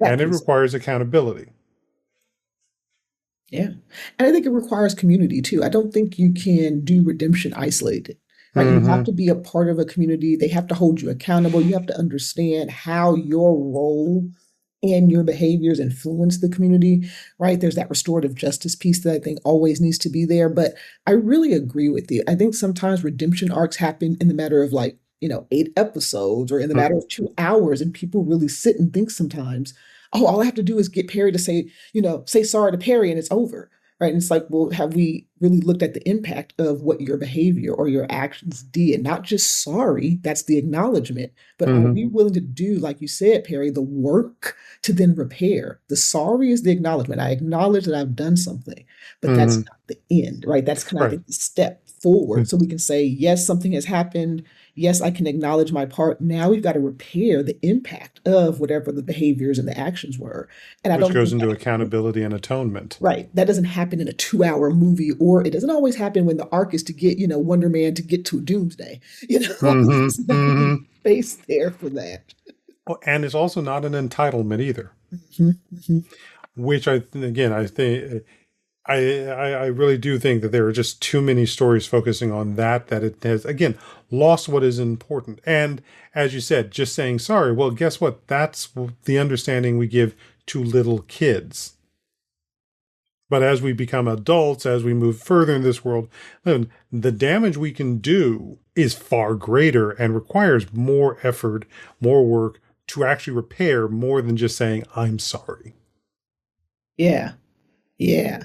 and it piece. requires accountability. Yeah. And I think it requires community too. I don't think you can do redemption isolated. Right? You have to be a part of a community. They have to hold you accountable. You have to understand how your role and your behaviors influence the community, right? There's that restorative justice piece that I think always needs to be there. But I really agree with you. I think sometimes redemption arcs happen in the matter of like, 8 episodes or in the matter of 2 hours. And people really sit and think sometimes, oh, all I have to do is get Perry to say sorry to Perry and it's over. Right. And it's like, well, have we really looked at the impact of what your behavior or your actions did? Not just sorry, that's the acknowledgement, but are we willing to do, like you said, Perry, the work to then repair? The sorry is the acknowledgement. I acknowledge that I've done something, but that's not the end, right? That's kind of, I Right. think, the step forward. So we can say, yes, something has happened. Yes, I can acknowledge my part. Now we've got to repair the impact of whatever the behaviors and the actions were. And I Which don't goes think into that accountability and atonement. right. That doesn't happen in a 2 hour movie, or it doesn't always happen when the arc is to get, Wonder Man to get to Doomsday. There's not really space there for that. Oh, and it's also not an entitlement either. Mm-hmm. Which I think I really do think that there are just too many stories focusing on that it has again lost what is important. And as you said, just saying sorry. Well, guess what? That's the understanding we give to little kids. But as we become adults, as we move further in this world, then the damage we can do is far greater and requires more effort, more work to actually repair more than just saying, I'm sorry. Yeah. Yeah.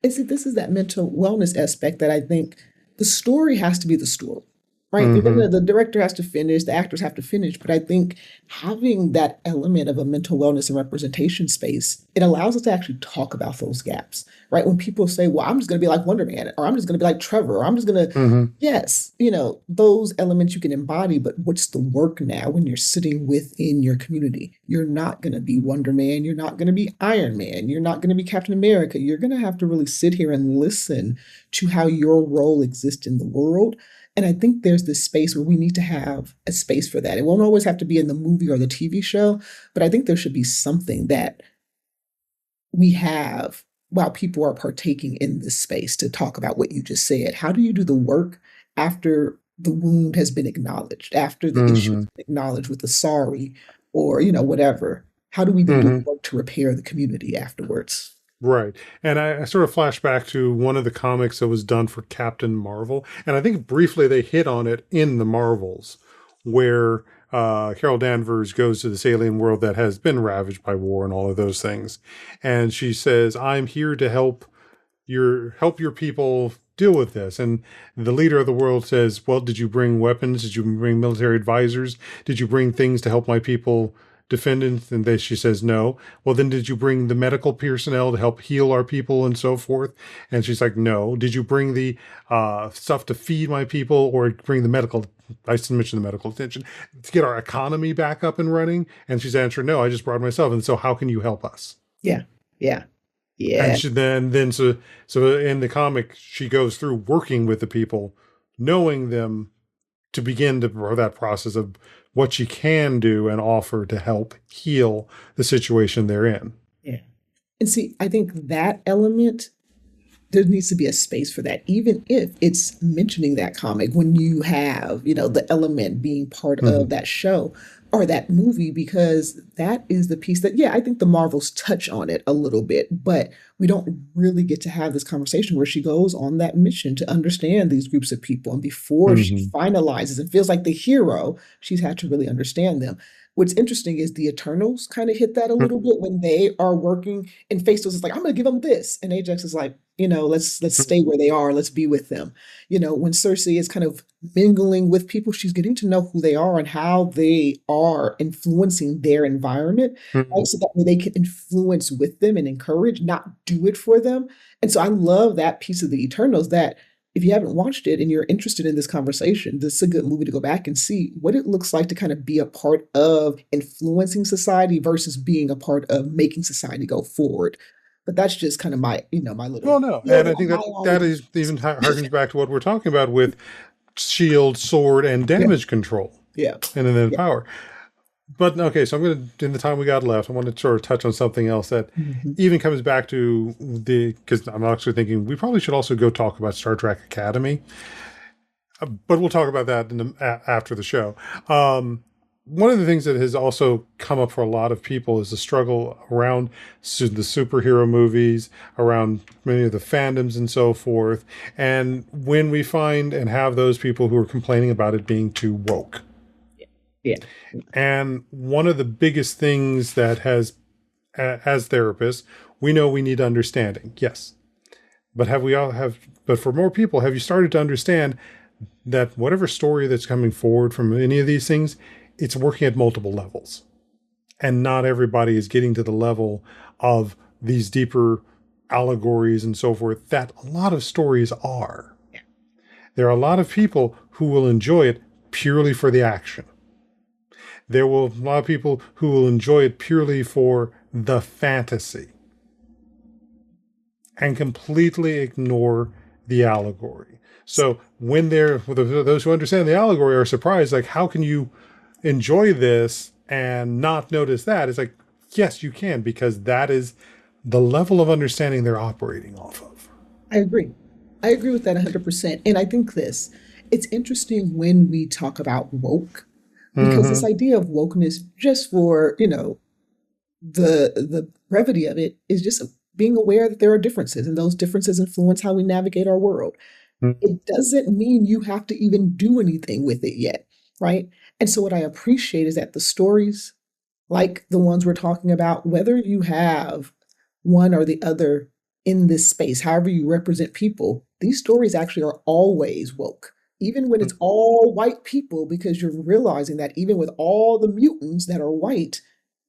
And see, this is that mental wellness aspect that I think the story has to be the story, right? The director has to finish, the actors have to finish. But I think having that element of a mental wellness and representation space, it allows us to actually talk about those gaps, right? When people say, well, I'm just going to be like Wonder Man, or I'm just going to be like Trevor, or I'm just going to, yes, those elements you can embody, but what's the work now when you're sitting within your community? You're not going to be Wonder Man. You're not going to be Iron Man. You're not going to be Captain America. You're going to have to really sit here and listen to how your role exists in the world. And I think there's this space where we need to have a space for that. It won't always have to be in the movie or the TV show, but I think there should be something that we have while people are partaking in this space to talk about what you just said. How do you do the work after the wound has been acknowledged, after the issue has been acknowledged with the sorry or, whatever? How do we then do the work to repair the community afterwards? Right. And I sort of flash back to one of the comics that was done for Captain Marvel. And I think briefly they hit on it in the Marvels, where Carol Danvers goes to this alien world that has been ravaged by war and all of those things. And she says, I'm here to help your people deal with this. And the leader of the world says, well, did you bring weapons? Did you bring military advisors? Did you bring things to help my people defendant? And she says no. Well, then did you bring the medical personnel to help heal our people and so forth? And she's like, no. Did you bring the stuff to feed my people, or bring the medical, I mentioned the medical attention, to get our economy back up and running? And she's answered, no, I just brought myself. And so how can you help us? Yeah. And she so in the comic, she goes through working with the people, knowing them, to begin that process of what she can do and offer to help heal the situation they're in. Yeah. And see, I think that element, there needs to be a space for that, even if it's mentioning that comic when you have, the element being part of that show or that movie, because that is the piece that, I think the Marvels touch on it a little bit, but we don't really get to have this conversation where she goes on that mission to understand these groups of people. And before she finalizes and feels like the hero, she's had to really understand them. what's interesting is the Eternals kind of hit that a little bit when they are working, and Phaedos is like, I'm going to give them this, and Ajax is like, let's stay where they are, let's be with them. When Cersei is kind of mingling with people, she's getting to know who they are and how they are influencing their environment, right? So that way they can influence with them and encourage, not do it for them. And so I love that piece of the Eternals, that if you haven't watched it and you're interested in this conversation, this is a good movie to go back and see what it looks like to kind of be a part of influencing society versus being a part of making society go forward. But that's just kind of my little. Well, no, and I think that is even harkens back to what we're talking about with shield, sword, and damage control. Yeah, and then power. But okay, so I'm going to, in the time we got left, I want to sort of touch on something else that even comes back to because I'm actually thinking we probably should also go talk about Star Trek Academy, but we'll talk about that after the show. One of the things that has also come up for a lot of people is the struggle around the superhero movies, around many of the fandoms and so forth. And when we find and have those people who are complaining about it being too woke. Yeah. And one of the biggest things that has, as therapists, we know we need understanding. Yes. But but for more people, have you started to understand that whatever story that's coming forward from any of these things, it's working at multiple levels, and not everybody is getting to the level of these deeper allegories and so forth that a lot of stories are. Yeah. There are a lot of people who will enjoy it purely for the action. There will be a lot of people who will enjoy it purely for the fantasy and completely ignore the allegory. So when those who understand the allegory are surprised, like, how can you enjoy this and not notice that? It's like, yes, you can, because that is the level of understanding they're operating off of. I agree with that 100%. And I think it's interesting when we talk about woke, because this idea of wokeness, just for, the brevity of it, is just being aware that there are differences, and those differences influence how we navigate our world. It doesn't mean you have to even do anything with it yet, right? And so what I appreciate is that the stories, like the ones we're talking about, whether you have one or the other in this space, however you represent people, these stories actually are always woke, even when it's all white people, because you're realizing that even with all the mutants that are white,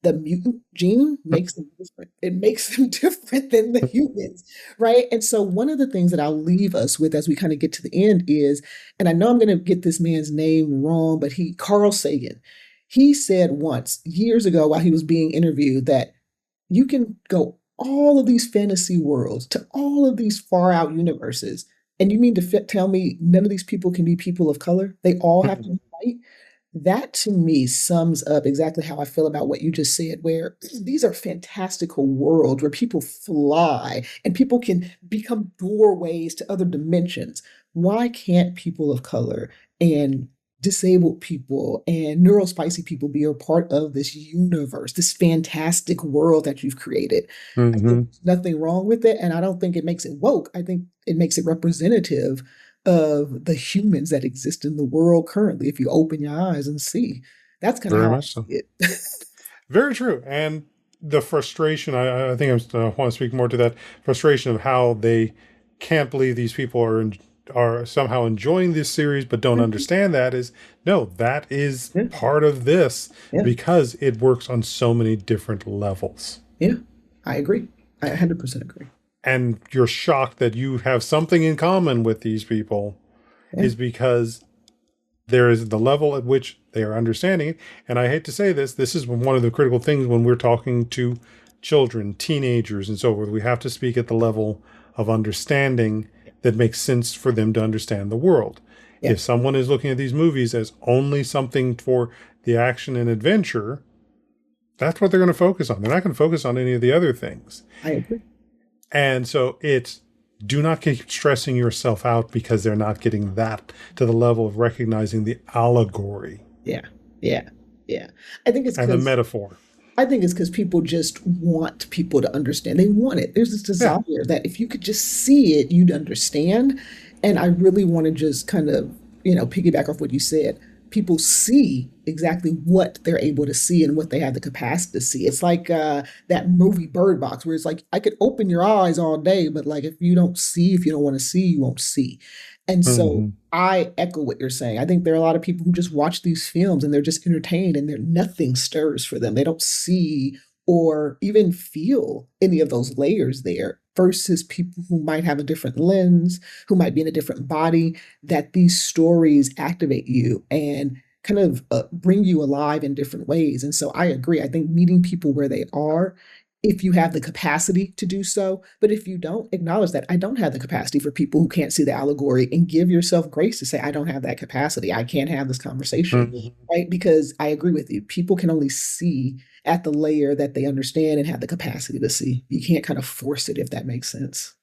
the mutant gene makes them different. It makes them different than the humans, right? And so one of the things that I'll leave us with as we kind of get to the end is, and I know I'm going to get this man's name wrong, but Carl Sagan, he said once, years ago while he was being interviewed, that you can go all of these fantasy worlds to all of these far out universes, and you mean to tell me none of these people can be people of color? They all have to be white? That to me sums up exactly how I feel about what you just said, where these are fantastical worlds where people fly and people can become doorways to other dimensions. Why can't people of color and disabled people and neurospicy people be a part of this universe, this fantastic world that you've created? I think there's nothing wrong with it, and I don't think it makes it woke. I think it makes it representative of the humans that exist in the world currently, if you open your eyes and see. That's kind of how I see it. Very true. And the frustration, I think I want to speak more to that frustration of how they can't believe these people are somehow enjoying this series but don't understand that is part of this because it works on so many different levels. Yeah, I agree. I 100% agree. And you're shocked that you have something in common with these people is because there is the level at which they are understanding it. And I hate to say this is one of the critical things when we're talking to children, teenagers, and so forth. We have to speak at the level of understanding that makes sense for them to understand the world. Yeah. If someone is looking at these movies as only something for the action and adventure, that's what they're going to focus on. They're not going to focus on any of the other things. I agree. And so do not keep stressing yourself out because they're not getting that to the level of recognizing the allegory. Yeah. I think it's and the metaphor. I think it's because people just want people to understand. They want it. There's this desire that if you could just see it, you'd understand. And I really want to just kind of, piggyback off what you said. people see exactly what they're able to see and what they have the capacity to see. It's like that movie Bird Box, where it's like, I could open your eyes all day, but like if you don't see, if you don't want to see, you won't see. And so I echo what you're saying. I think there are a lot of people who just watch these films and they're just entertained and nothing stirs for them. They don't see or even feel any of those layers there, versus people who might have a different lens, who might be in a different body, that these stories activate you and kind of bring you alive in different ways. And so I agree. I think meeting people where they are, if you have the capacity to do so, but if you don't, acknowledge that I don't have the capacity for people who can't see the allegory, and give yourself grace to say, I don't have that capacity. I can't have this conversation, right? Because I agree with you. People can only see at the layer that they understand and have the capacity to see. You can't kind of force it, if that makes sense.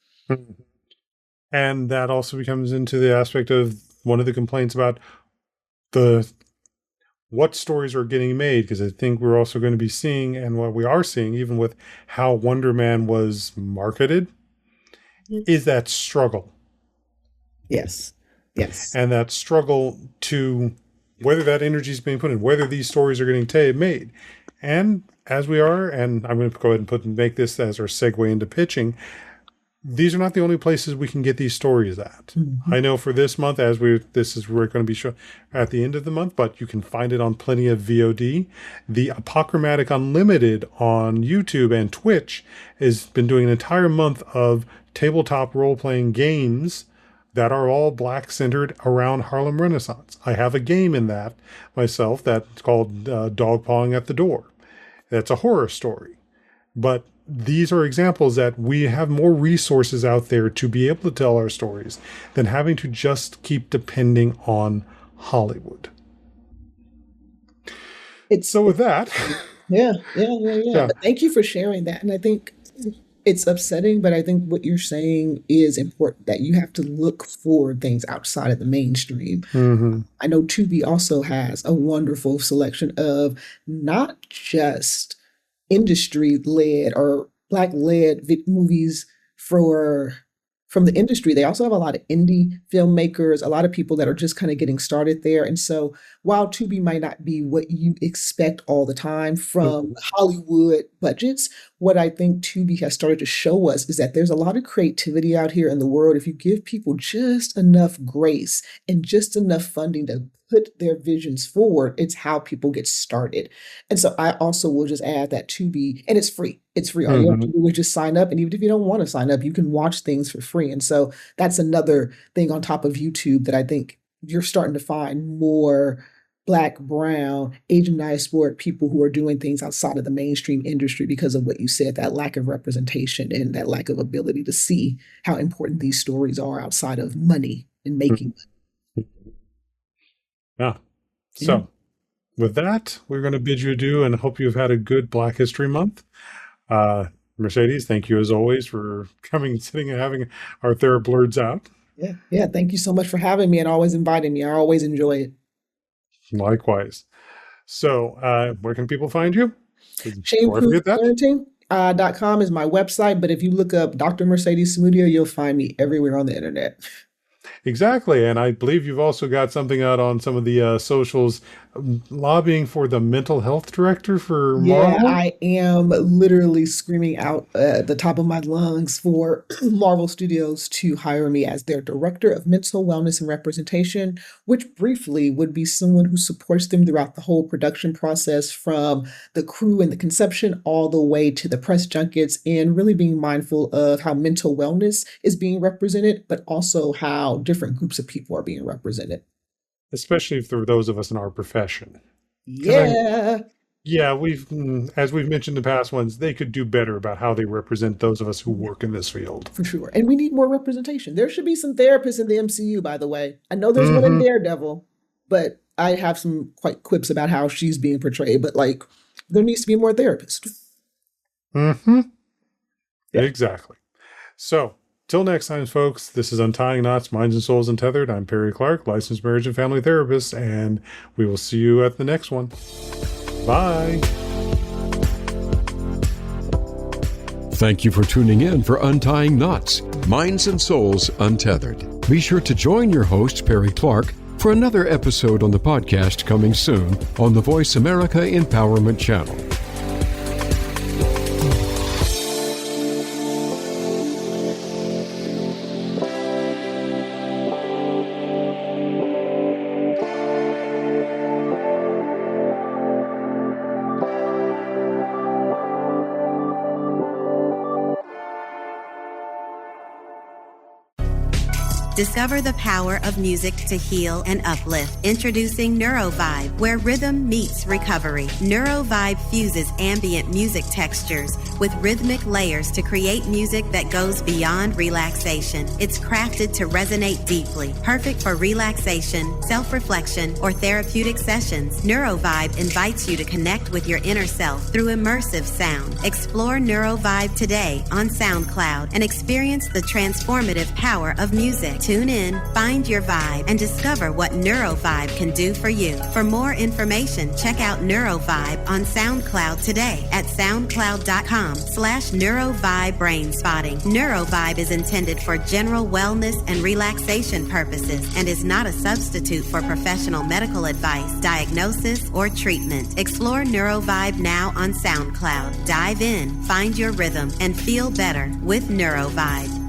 And that also becomes into the aspect of one of the complaints about what stories are getting made, because I think we're also going to be seeing, and what we are seeing, even with how Wonderman was marketed, is that struggle. Yes. And that struggle to whether that energy is being put in, whether these stories are getting made. And as we are, and I'm going to go ahead and make this as our segue into pitching, these are not the only places we can get these stories at. I know for this month, we're going to be shown at the end of the month, but you can find it on plenty of VOD. The Apochromatic Unlimited on YouTube and Twitch has been doing an entire month of tabletop role-playing games that are all Black centered around Harlem Renaissance. I have a game in that myself that's called Dog Pawing at the Door. That's a horror story. But these are examples that we have more resources out there to be able to tell our stories than having to just keep depending on Hollywood. So with that. Yeah. But thank you for sharing that. And I think it's upsetting, but I think what you're saying is important, that you have to look for things outside of the mainstream. I know Tubi also has a wonderful selection of not just industry-led or Black-led movies from the industry. They also have a lot of indie filmmakers, a lot of people that are just kind of getting started there. And so while Tubi might not be what you expect all the time from Hollywood budgets, what I think Tubi has started to show us is that there's a lot of creativity out here in the world. If you give people just enough grace and just enough funding to put their visions forward, it's how people get started. And so I also will just add that Tubi, and it's free. It's free. All you have to do is just sign up. And even if you don't want to sign up, you can watch things for free. And so that's another thing on top of YouTube that I think you're starting to find more Black, brown, Asian diasporic people who are doing things outside of the mainstream industry because of what you said, that lack of representation and that lack of ability to see how important these stories are outside of money and making money. Yeah. So with that, we're going to bid you adieu and hope you've had a good Black History Month. Mercedes, thank you as always for coming and sitting and having our TheraBlerds out. Yeah. Thank you so much for having me and always inviting me. I always enjoy it. Likewise. So where can people find you? ShameProofParenting.com is my website, but if you look up Dr. Mercedes Samudio, you'll find me everywhere on the internet. Exactly. And I believe you've also got something out on some of the socials lobbying for the mental health director for Marvel. Yeah, I am literally screaming out at the top of my lungs for Marvel Studios to hire me as their director of mental wellness and representation, which briefly would be someone who supports them throughout the whole production process, from the crew and the conception all the way to the press junkets, and really being mindful of how mental wellness is being represented, but also how different groups of people are being represented. Especially for those of us in our profession. We've, as we've mentioned in past ones, they could do better about how they represent those of us who work in this field. For sure. And we need more representation. There should be some therapists in the MCU, by the way. I know there's one in Daredevil, but I have some quite quips about how she's being portrayed, but like, there needs to be more therapists. Exactly. So, till next time, folks, this is Untying Knots, Minds and Souls Untethered. I'm Perry Clark, licensed marriage and family therapist, and we will see you at the next one. Bye. Thank you for tuning in for Untying Knots, Minds and Souls Untethered. Be sure to join your host, Perry Clark, for another episode on the podcast coming soon on the Voice America Empowerment Channel. Discover the power of music to heal and uplift. Introducing NeuroVibe, where rhythm meets recovery. NeuroVibe fuses ambient music textures with rhythmic layers to create music that goes beyond relaxation. It's crafted to resonate deeply, perfect for relaxation, self-reflection, or therapeutic sessions. NeuroVibe invites you to connect with your inner self through immersive sound. Explore NeuroVibe today on SoundCloud and experience the transformative power of music. Tune in, find your vibe, and discover what NeuroVibe can do for you. For more information, check out NeuroVibe on SoundCloud today at soundcloud.com/NeuroVibe-brainspotting. NeuroVibe is intended for general wellness and relaxation purposes and is not a substitute for professional medical advice, diagnosis, or treatment. Explore NeuroVibe now on SoundCloud. Dive in, find your rhythm, and feel better with NeuroVibe.